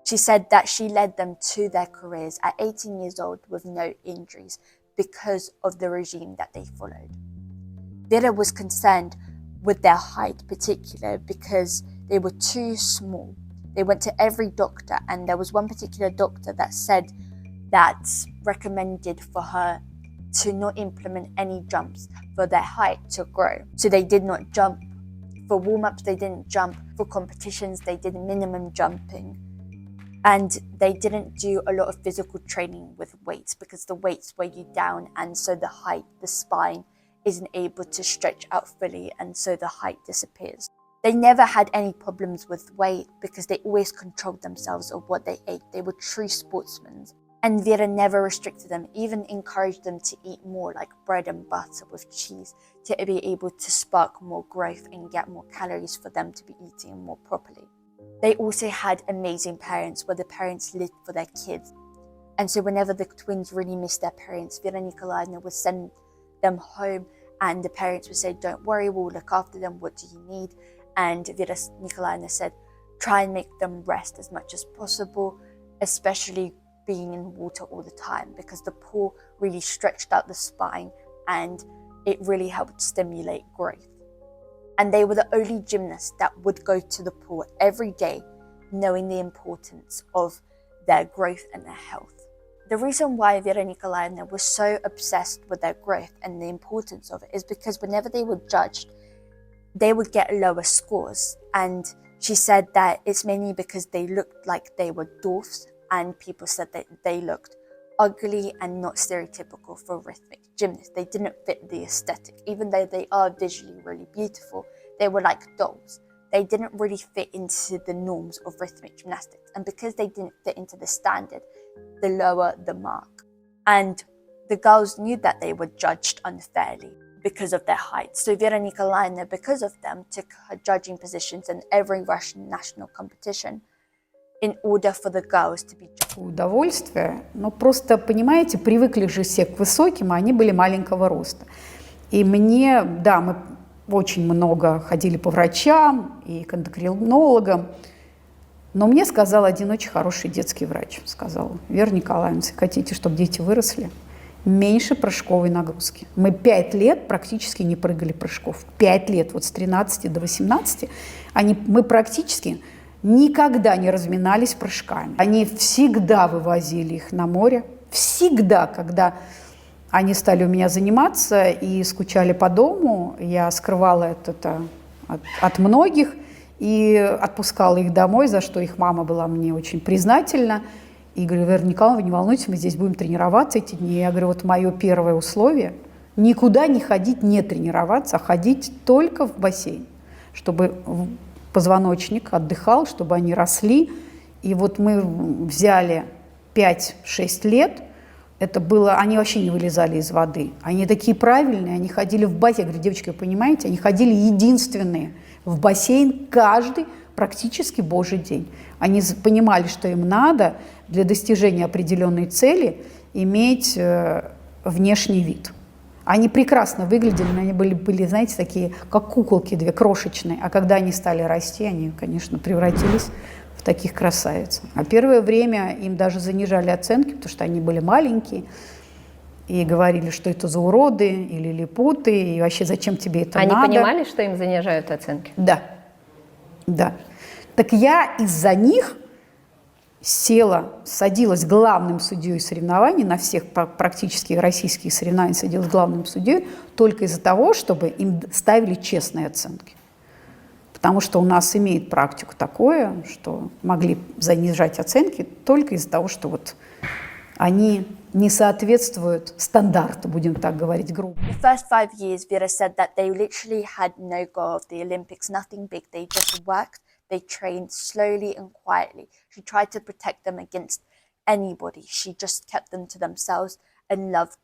[SPEAKER 1] She said that she led them to their careers at 18 years old with no injuries because of the regime that they followed. Vera was concerned with their height particular because they were too small. They went to every doctor, and there was one particular doctor that said that recommended for her to not implement any jumps for their height to grow. So they did not jump. For warm-ups, they didn't jump. For competitions, they did minimum jumping. And they didn't do a lot of physical training with weights because the weights weigh you down, and so the height, the spine, isn't able to stretch out fully, and so the height disappears. They never had any problems with weight because they always controlled themselves of what they ate. They were true sportsmen. And Vera never restricted them, even encouraged them to eat more, like bread and butter with cheese, to be able to spark more growth and get more calories for them to be eating more properly. They also had amazing parents where the parents lived for their kids. And so whenever the twins really missed their parents, Vera Nikolaevna would send them home, and the parents would say, "Don't worry, we'll look after them, what do you need?" And Vera Nikolaevna said, "Try and make them rest as much as possible, especially being in water all the time, because the pool really stretched out the spine and it really helped stimulate growth." And they were the only gymnasts that would go to the pool every day, knowing the importance of their growth and their health. The reason why Vera Nikolaevna was so obsessed with their growth and the importance of it is because whenever they were judged, they would get lower scores. And she said that it's mainly because they looked like they were dwarfs, and people said that they looked ugly and not stereotypical for rhythmic gymnasts. They didn't fit the aesthetic. Even though they are visually really beautiful, they were like dolls. They didn't really fit into the norms of rhythmic gymnastics. And because they didn't fit into the standard, the lower the mark. And the girls knew that they were judged unfairly because of their height. So Vera Nikolaevna, because of them, took her judging positions in every Russian national competition in order for the girls to be judged.
[SPEAKER 2] Удовольствие, но просто, понимаете, привыкли же все к высоким, а они были маленького роста. И мне, да, мы очень много ходили по врачам и к эндокринологам. Но мне сказал один очень хороший детский врач, сказал: Вера Николаевна, если хотите, чтобы дети выросли, меньше прыжковой нагрузки. Мы 5 лет практически не прыгали прыжков. 5 лет, вот с 13 до 18, мы практически никогда не разминались прыжками. Они всегда вывозили их на море. Всегда, когда они стали у меня заниматься и скучали по дому, я скрывала это от многих и отпускала их домой, за что их мама была мне очень признательна. И говорю: Вера Николаевна, вы не волнуйтесь, мы здесь будем тренироваться эти дни. Я говорю: вот мое первое условие – никуда не ходить, не тренироваться, а ходить только в бассейн, чтобы позвоночник отдыхал, чтобы они росли. И вот мы взяли 5-6 лет, это было, они вообще не вылезали из воды. Они такие правильные, они ходили в бассейн. Я говорю: девочки, вы понимаете, они ходили единственные в бассейн каждый практически божий день. Они понимали, что им надо для достижения определенной цели иметь внешний вид. Они прекрасно выглядели, но они были, знаете, такие, как куколки две, крошечные. А когда они стали расти, они, конечно, превратились в таких красавиц. А первое время им даже занижали оценки, потому что они были маленькие, и говорили, что это за уроды или липуты, и вообще зачем тебе это надо.
[SPEAKER 3] Они понимали, что им занижают оценки?
[SPEAKER 2] Да, да. Так я из-за них садилась главным судьей соревнований, на всех практически российских соревнованиях садилась главным судьей только из-за того, чтобы им ставили честные оценки. Потому что у нас имеет практику такое, что могли занижать оценки только из-за того, что вот они не соответствуют стандарту, будем так говорить грубо.
[SPEAKER 1] The first 5 years, Vera said that they literally had no goal of the Olympics, nothing big. They just worked, they trained slowly and quietly. She tried to protect them against anybody. She just kept them to themselves and loved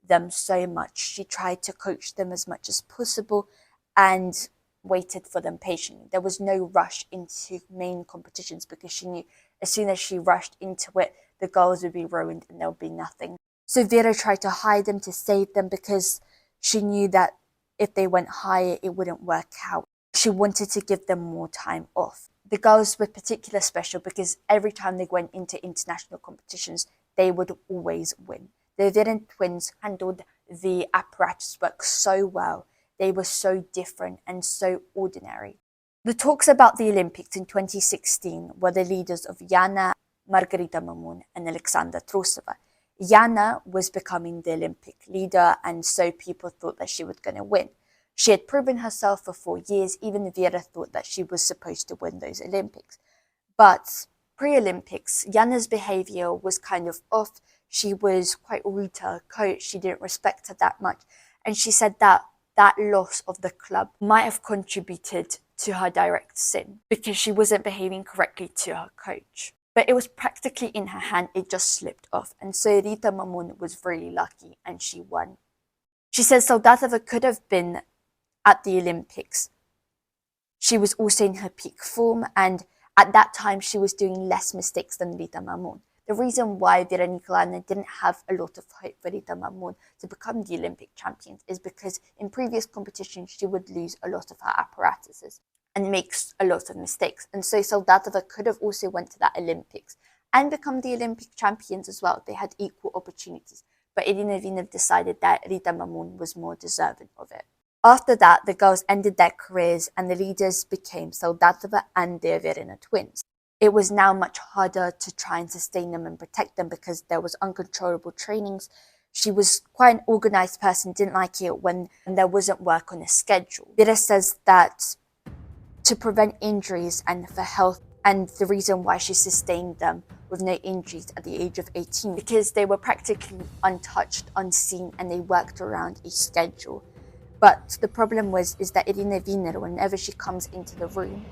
[SPEAKER 1] them so much. She tried to coach them as much as possible and waited for them patiently. There was no rush into main competitions because she knew as soon as she rushed into it, the goals would be ruined and there would be nothing. So Vera tried to hide them, to save them, because she knew that if they went higher, it wouldn't work out. She wanted to give them more time off. The girls were particularly special because every time they went into international competitions, they would always win. The Averina twins handled the apparatus work so well. They were so different and so ordinary. The talks about the Olympics in 2016 were the leaders of Yana, Margarita Mamun and Alexandra Trusova. Yana was becoming the Olympic leader, and so people thought that she was going to win. She had proven herself for 4 years. Even Vera thought that she was supposed to win those Olympics. But pre-Olympics, Yana's behavior was kind of off. She was quite rude to her coach. She didn't respect her that much. And she said that that loss of the club might have contributed to her direct sin because she wasn't behaving correctly to her coach. But it was practically in her hand, it just slipped off. And so Rita Mamun was really lucky and she won. She says Soldatova could have been at the Olympics. She was also in her peak form, and at that time she was doing less mistakes than Rita Mamun. The reason why Vera Nikolaevna didn't have a lot of hope for Rita Mamun to become the Olympic champion is because in previous competitions she would lose a lot of her apparatuses and makes a lot of mistakes. And so Soldatova could have also went to that Olympics and become the Olympic champions as well. They had equal opportunities. But Irina Viner decided that Rita Mamun was more deserving of it. After that, the girls ended their careers and the leaders became Soldatova and the Averina twins. It was now much harder to try and sustain them and protect them because there was uncontrollable trainings. She was quite an organized person, didn't like it when there wasn't work on a schedule. Vera says that to prevent injuries and for health, and the reason why she sustained them with no injuries at the age of 18, because they were practically untouched, unseen, and they worked around a schedule. But the problem is that Irina Viner, whenever she comes into the room,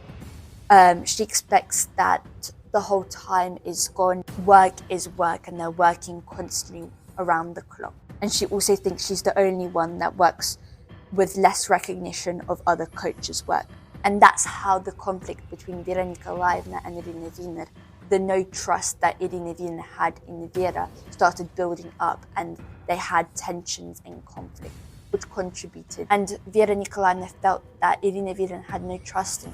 [SPEAKER 1] she expects that the whole time is gone. Work is work, and they're working constantly around the clock. And she also thinks she's the only one that works with less recognition of other coaches' work. And that's how the conflict between Vera Nikolaevna and Irina Viner, the no trust that Irina Viner had in Vera, started building up, and they had tensions and conflict, which contributed. And Vera Nikolaevna felt that Irina Viner had no trust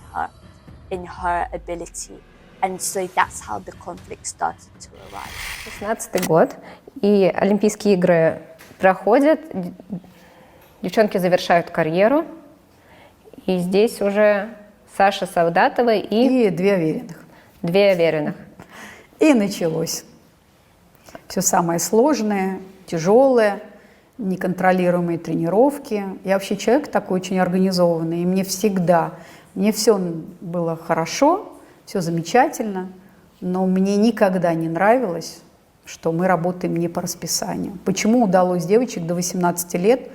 [SPEAKER 1] in her ability, And so that's how the conflict started to arise.
[SPEAKER 3] 16-й год, и Олимпийские игры проходят, девчонки завершают карьеру, и здесь уже Саша Солдатова
[SPEAKER 2] И две Авериных.
[SPEAKER 3] две Авериных.
[SPEAKER 2] И началось. Все самое сложное, тяжелое, неконтролируемые тренировки. Я вообще человек такой очень организованный, и мне все было хорошо, все замечательно, но мне никогда не нравилось, что мы работаем не по расписанию. Почему удалось девочек до 18 лет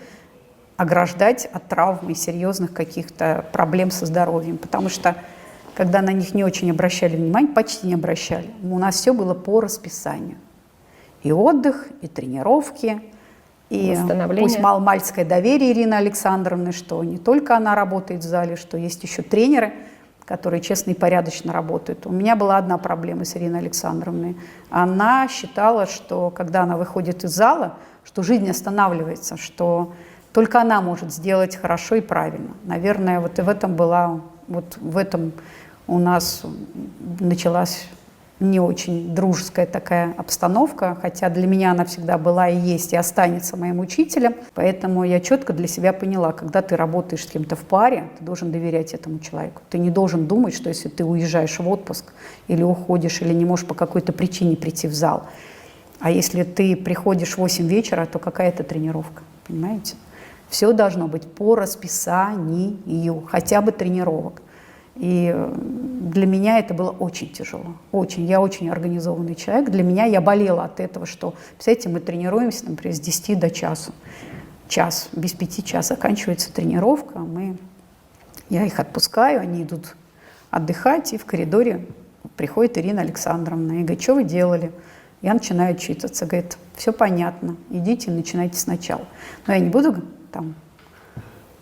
[SPEAKER 2] ограждать от травм и серьезных каких-то проблем со здоровьем? Потому что, когда на них не очень обращали внимание, почти не обращали, у нас все было по расписанию. И отдых, и тренировки, и пусть маломальское доверие Ирины Александровны, что не только она работает в зале, что есть еще тренеры, которые честно и порядочно работают. У меня была одна проблема с Ириной Александровной. Она считала, что когда она выходит из зала, что жизнь останавливается, что только она может сделать хорошо и правильно. Наверное, вот и в этом у нас началась не очень дружеская такая обстановка, хотя для меня она всегда была и есть, и останется моим учителем. Поэтому я четко для себя поняла, когда ты работаешь с кем-то в паре, ты должен доверять этому человеку. Ты не должен думать, что если ты уезжаешь в отпуск или уходишь, или не можешь по какой-то причине прийти в зал, а если ты приходишь в 8 вечера, то какая это тренировка, понимаете? Все должно быть по расписанию, хотя бы тренировок. И для меня это было очень тяжело. Я очень организованный человек. Для меня я болела от этого, что, представляете, мы тренируемся, например, с 10 до часу. Час, без 5 час заканчивается тренировка. Я их отпускаю, они идут отдыхать, и в коридоре приходит Ирина Александровна и говорит: что вы делали? Я начинаю отчитываться. Говорит: все понятно, идите и начинайте сначала. Но я не буду там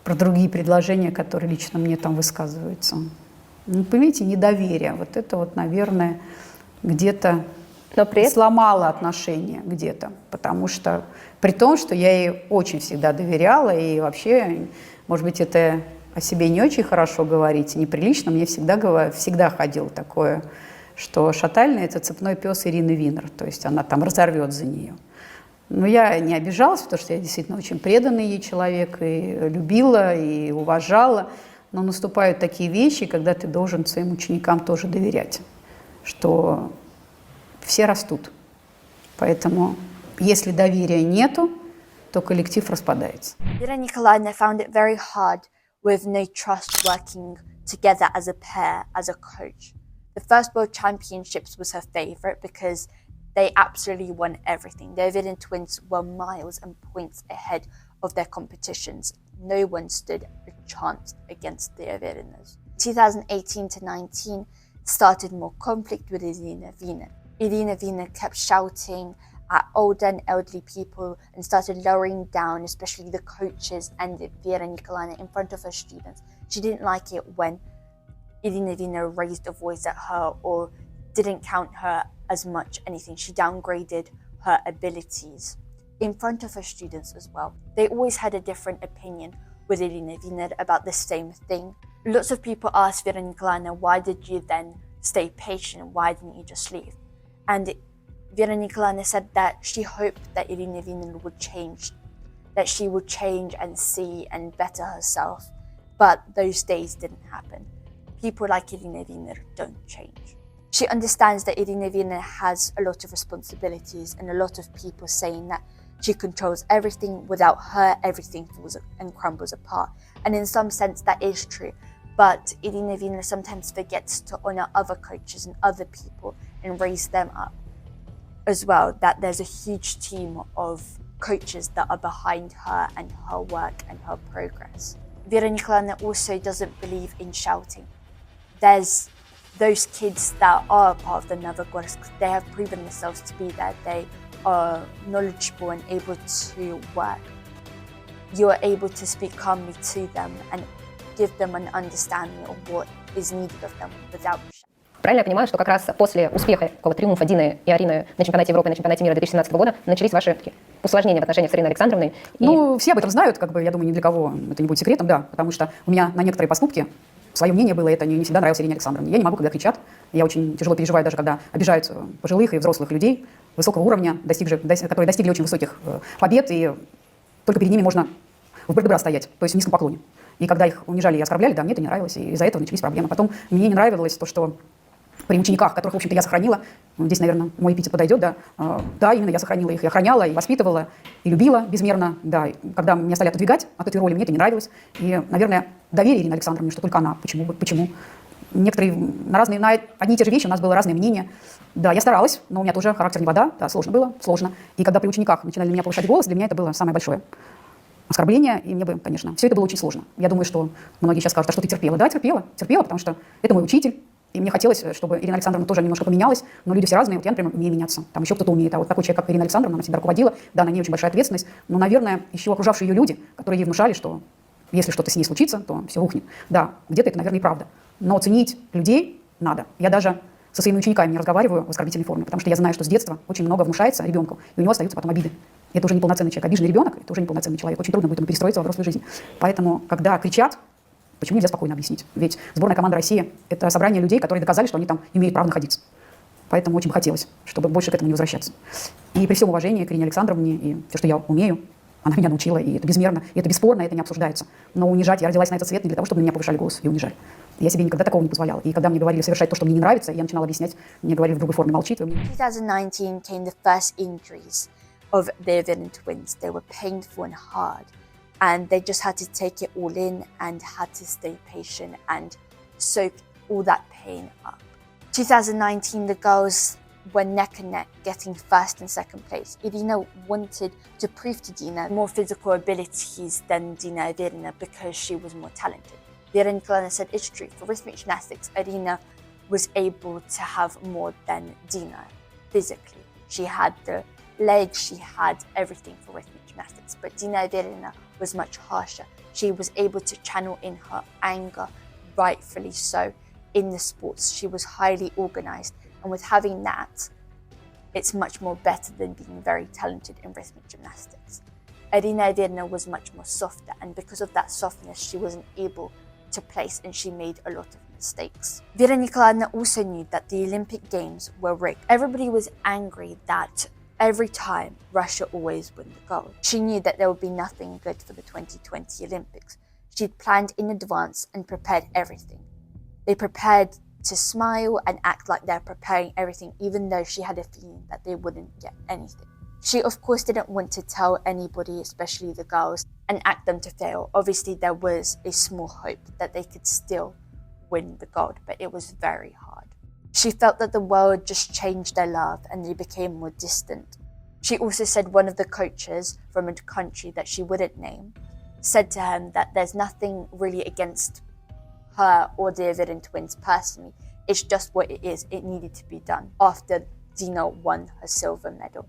[SPEAKER 2] про другие предложения, которые лично мне там высказываются. Ну, понимаете, недоверие. Вот это вот, наверное, где-то сломало отношения где-то. Потому что, при том, что я ей очень всегда доверяла, и вообще, может быть, это о себе не очень хорошо говорить, неприлично, мне всегда ходило такое, что шатальный – это цепной пес Ирины Винер, то есть она там разорвет за нее. Но я не обижалась, потому что я действительно очень преданный ей человек, и любила, и уважала. Но наступают такие вещи, когда ты должен своим ученикам тоже доверять, что все растут. Поэтому, если доверия нету, то коллектив распадается.
[SPEAKER 1] Dina Nikolaevna found it very hard with no trust working together as a pair, as a coach. The first World Championships was her favourite because they absolutely won everything. The Averina twins were miles and points ahead of their competitions. No one stood a chance against the Averinas. 2018 to 19 started more conflict with Irina Viner. Irina Viner kept shouting at older and elderly people and started lowering down, especially the coaches and Vera Nikolaevna in front of her students. She didn't like it when Irina Viner raised a voice at her or didn't count her as much anything. She downgraded her abilities in front of her students as well. They always had a different opinion with Irina Viner about the same thing. Lots of people asked Vera Nikolaevna, why did you then stay patient? Why didn't you just leave? And Vera Nikolaevna said that she hoped that Irina Viner would change, that she would change and see and better herself. But those days didn't happen. People like Irina Viner don't change. She understands that Irina Viner has a lot of responsibilities and a lot of people saying that she controls everything. Without her, everything falls and crumbles apart. And in some sense, that is true. But Irina Viner sometimes forgets to honor other coaches and other people and raise them up as well, that there's a huge team of coaches that are behind her and her work and her progress. Vera Nikolaevna also doesn't believe in shouting. There's those kids that are part of the Novogorsk, they have proven themselves to be there. They are knowledgeable and able to work. You are able to speak calmly to them and give them an understanding of what is needed of them without shouting.
[SPEAKER 3] Правильно я понимаю, что как раз после успеха, такого триумфа Дины и Арины на чемпионате Европы и на чемпионате мира 2017 года начались ваши такие усложнения в отношениях с Ириной Александровной?
[SPEAKER 2] Ну, все об этом знают, я думаю, ни для кого это не будет секретом, да, потому что у меня на некоторые поступки свое мнение было, это не всегда нравилось Ирине Александровне. Я не могу, когда кричат. Я очень тяжело переживаю, даже когда обижают пожилых и взрослых людей высокого уровня, которые достигли очень высоких побед, и только перед ними можно в бра стоять, то есть в низком поклоне. И когда их унижали и оскорбляли, да, мне это не нравилось, и из-за этого начались проблемы. Потом мне не нравилось то, что при учениках, которых, в общем-то, я сохранила, здесь, наверное, мой эпитет подойдет, да, да, именно я сохранила их, и охраняла, и воспитывала, и любила безмерно, да, и когда меня стали отодвигать от этой роли, мне это не нравилось, и, наверное, доверие Ирине Александровне, что только она, почему, некоторые, на одни и те же вещи у нас было разное мнение, да, я старалась, но у меня тоже характер не вода, да, сложно, и когда при учениках начинали на меня повышать голос, для меня это было самое большое оскорбление, и мне бы, конечно, все это было очень сложно. Я думаю, что многие сейчас скажут, а что ты терпела? Да, терпела, потому что это мой учитель, и мне хотелось, чтобы Ирина Александровна тоже немножко поменялась, но люди все разные, вот я, например, умею меняться, там еще кто-то умеет, а вот такой человек, как Ирина Александровна, она всегда руководила, да, на ней очень большая ответственность, но, наверное, еще окружавшие ее люди, которые ей внушали, что если что-то с ней случится, то все рухнет. Да, где-то это, наверное, и правда, но ценить людей надо. Я даже со своими учениками не разговариваю в оскорбительной форме, потому что я знаю, что с детства очень много внушается ребенку, и у него остаются потом обиды. И это уже не полноценный человек. Обиженный ребенок – это уже не полноценный человек. Очень трудно будет ему перестроиться во взрослую жизнь. Поэтому, когда кричат, почему нельзя спокойно объяснить? Ведь сборная команда России – это собрание людей, которые доказали, что они там имеют право находиться. Поэтому очень бы хотелось, чтобы больше к этому не возвращаться. И при всем уважении к Ирине Александровне и все, что я умею, она меня научила, и это безмерно, и это бесспорно, и это не обсуждается. Но унижать, я родилась на этот свет не для того, чтобы на меня повышали голос и унижали. Я себе никогда такого не позволяла. И когда мне говорили совершать то, что мне не нравится, я начинала объяснять, мне говорили в другой форме: молчи, твое мнение.
[SPEAKER 1] 2019 came the first injuries of the Averina twins. They were painful and hard, and they just had to take it all in and had to stay patient and soak all that pain up. 2019, the girls were neck and neck, getting first and second place. Irina wanted to prove to Dina more physical abilities than Dina Averina because she was more talented. Irina said it's true. For rhythmic gymnastics, Irina was able to have more than Dina physically. She had the legs, she had everything for rhythmic gymnastics, but Dina Averina was much harsher. She was able to channel in her anger, rightfully so, in the sports. She was highly organized, and with having that, it's much more better than being very talented in rhythmic gymnastics. Irina Viner was much more softer, and because of that softness, she wasn't able to place, and she made a lot of mistakes. Vera Nikolaevna also knew that the Olympic Games were rigged. Everybody was angry that every time Russia always won the gold. She knew that there would be nothing good for the 2020 Olympics. She'd planned in advance and prepared everything. They prepared to smile and act like they're preparing everything, even though she had a feeling that they wouldn't get anything. She, of course, didn't want to tell anybody, especially the girls, and act them to fail. Obviously, there was a small hope that they could still win the gold, but it was very hard. She felt that the world just changed their love and they became more distant. She also said one of the coaches from a country that she wouldn't name said to him that there's nothing really against her or the Averina twins personally. It's just what it is. It needed to be done after Dina won her silver medal.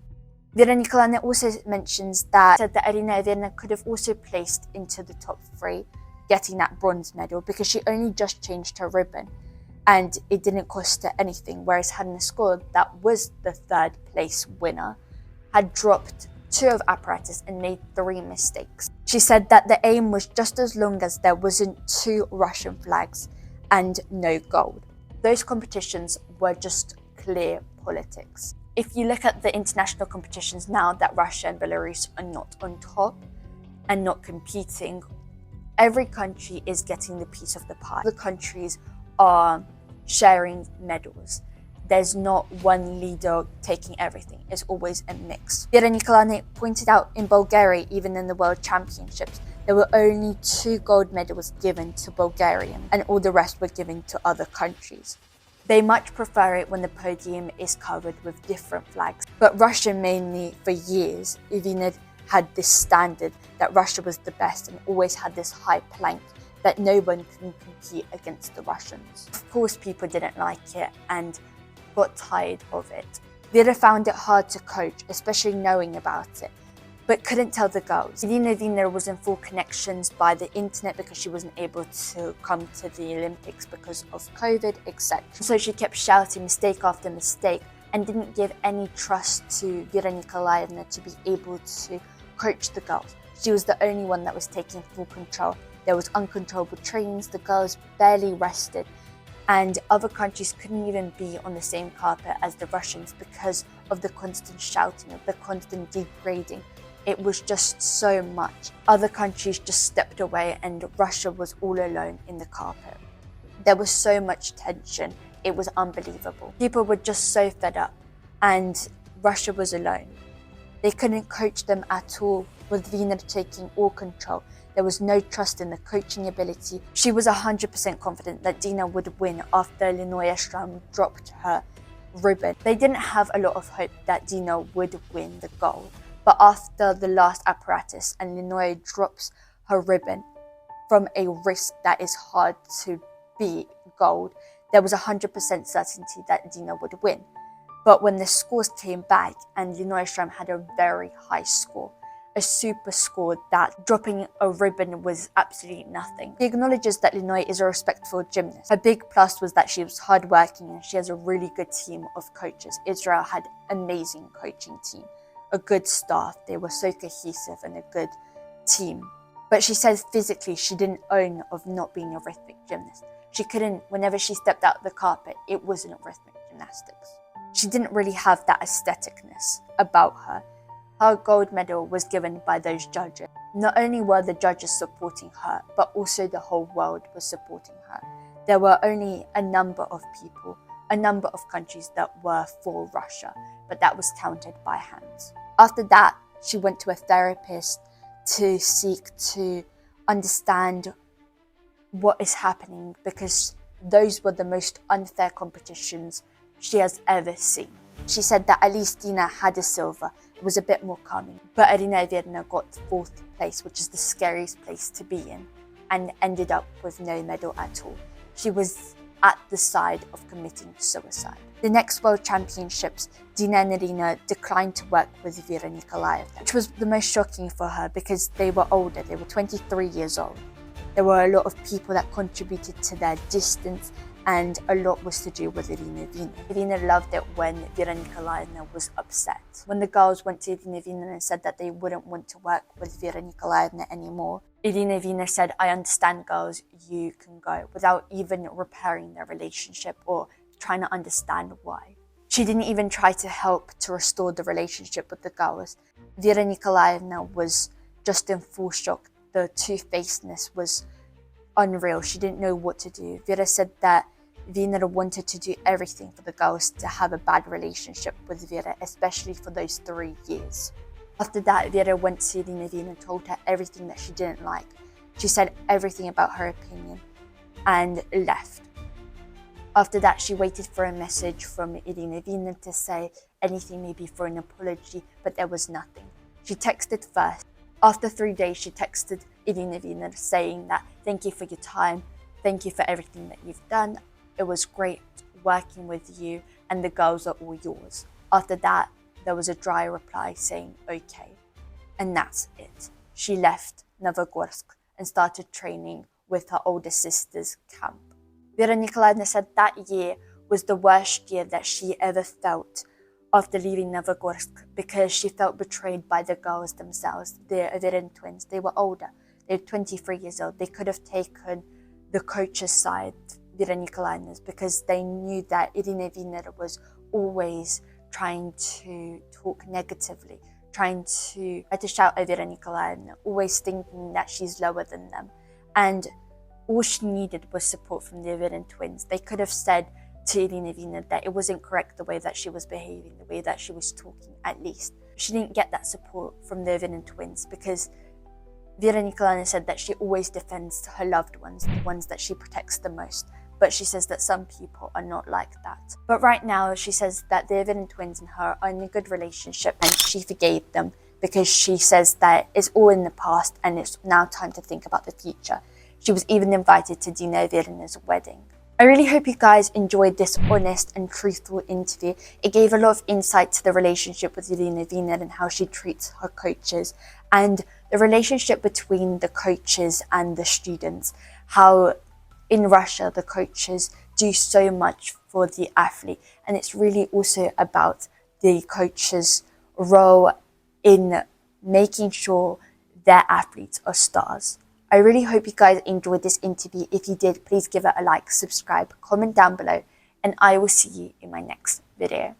[SPEAKER 1] Vera Nikolaevna also mentions that Irina Averina could have also placed into the top three, getting that bronze medal, because she only just changed her ribbon and it didn't cost her anything, whereas Hanna Skod, that was the third place winner, had dropped 2 of apparatus and made 3 mistakes. She said that the aim was just as long as there wasn't 2 Russian flags and no gold. Those competitions were just clear politics. If you look at the international competitions now that Russia and Belarus are not on top and not competing, every country is getting the piece of the pie. The countries are sharing medals. There's not one leader taking everything. It's always a mix. Vera Nikolaevna pointed out in Bulgaria, even in the World Championships, there were only 2 gold medals given to Bulgaria and all the rest were given to other countries. They much prefer it when the podium is covered with different flags. But Russia mainly, for years, Irina had this standard that Russia was the best and always had this high plank that no one can compete against the Russians. Of course, people didn't like it and got tired of it. Vera found it hard to coach, especially knowing about it, but couldn't tell the girls. Irina Viner was in full connections by the internet because she wasn't able to come to the Olympics because of COVID, etc. So she kept shouting mistake after mistake and didn't give any trust to Vera Nikolaevna to be able to coach the girls. She was the only one that was taking full control There was uncontrollable trains, the girls barely rested, and other countries couldn't even be on the same carpet as the Russians because of the constant shouting, of the constant degrading. It was just so much. Other countries just stepped away and Russia was all alone in the carpet. There was so much tension. It was unbelievable. People were just so fed up and Russia was alone. They couldn't coach them at all, with Viner taking all control. There was no trust in the coaching ability. She was 100% confident that Dina would win after Linoya Stram dropped her ribbon. They didn't have a lot of hope that Dina would win the gold. But after the last apparatus and Linoya drops her ribbon from a risk that is hard to beat gold, there was 100% certainty that Dina would win. But when the scores came back and Linoya Stram had a very high score, a super score, that dropping a ribbon was absolutely nothing. She acknowledges that Linoya is a respectful gymnast. Her big plus was that she was hardworking and she has a really good team of coaches. Israel had an amazing coaching team, a good staff. They were so cohesive and a good team. But she says physically she didn't own of not being a rhythmic gymnast. She couldn't, whenever she stepped out the carpet, it wasn't rhythmic gymnastics. She didn't really have that aestheticness about her. Her gold medal was given by those judges. Not only were the judges supporting her, but also the whole world was supporting her. There were only a number of people, a number of countries that were for Russia, but that was counted by hands. After that, she went to a therapist to seek to understand what is happening, because those were the most unfair competitions she has ever seen. She said that at least Dina had a silver. It was a bit more calming. But Irina Viner got 4th place, which is the scariest place to be in, and ended up with no medal at all. She was at the side of committing suicide. The next World Championships, Dina and Arina declined to work with Vera Nikolaevna, which was the most shocking for her because they were older. They were 23 years old. There were a lot of people that contributed to their distance, and a lot was to do with Irina Viner. Irina loved it when Vera Nikolaevna was upset. When the girls went to Irina Viner and said that they wouldn't want to work with Vera Nikolaevna anymore, Irina Viner said, "I understand, girls, you can go," without even repairing their relationship or trying to understand why. She didn't even try to help to restore the relationship with the girls. Vera Nikolaevna was just in full shock. The two-facedness was unreal. She didn't know what to do. Vera said that Viner wanted to do everything for the girls to have a bad relationship with Vera, especially for those 3 years. After that, Vera went to Irina Viner and told her everything that she didn't like. She said everything about her opinion and left. After that, she waited for a message from Irina Viner to say anything, maybe for an apology, but there was nothing. She texted first. After 3 days, she texted Irina Viner saying that, "Thank you for your time. Thank you for everything that you've done. It was great working with you, and the girls are all yours." After that, there was a dry reply saying, "Okay." And that's it. She left Novogorsk and started training with her older sister's camp. Vera Nikolaevna said that year was the worst year that she ever felt after leaving Novogorsk, because she felt betrayed by the girls themselves, the Averina twins. They were older. They were 23 years old. They could have taken the coach's side, Vera Nikolaevna's, because they knew that Irina Viner was always trying to talk negatively, trying to shout at Vera Nikolaevna, always thinking that she's lower than them. And all she needed was support from the Averina twins. They could have said to Irina Viner that it wasn't correct the way that she was behaving, the way that she was talking, at least. She didn't get that support from the Averina twins because Vera Nikolaevna said that she always defends her loved ones, the ones that she protects the most. But she says that some people are not like that. But right now, she says that the Averina twins and her are in a good relationship and she forgave them because she says that it's all in the past and it's now time to think about the future. She was even invited to Dina Averina's wedding. I really hope you guys enjoyed this honest and truthful interview. It gave a lot of insight to the relationship with Irina Viner and how she treats her coaches, and the relationship between the coaches and the students, how in Russia the coaches do so much for the athlete, and it's really also about the coaches' role in making sure their athletes are stars. I really hope you guys enjoyed this interview. If you did, please give it a like, subscribe, comment down below, and I will see you in my next video.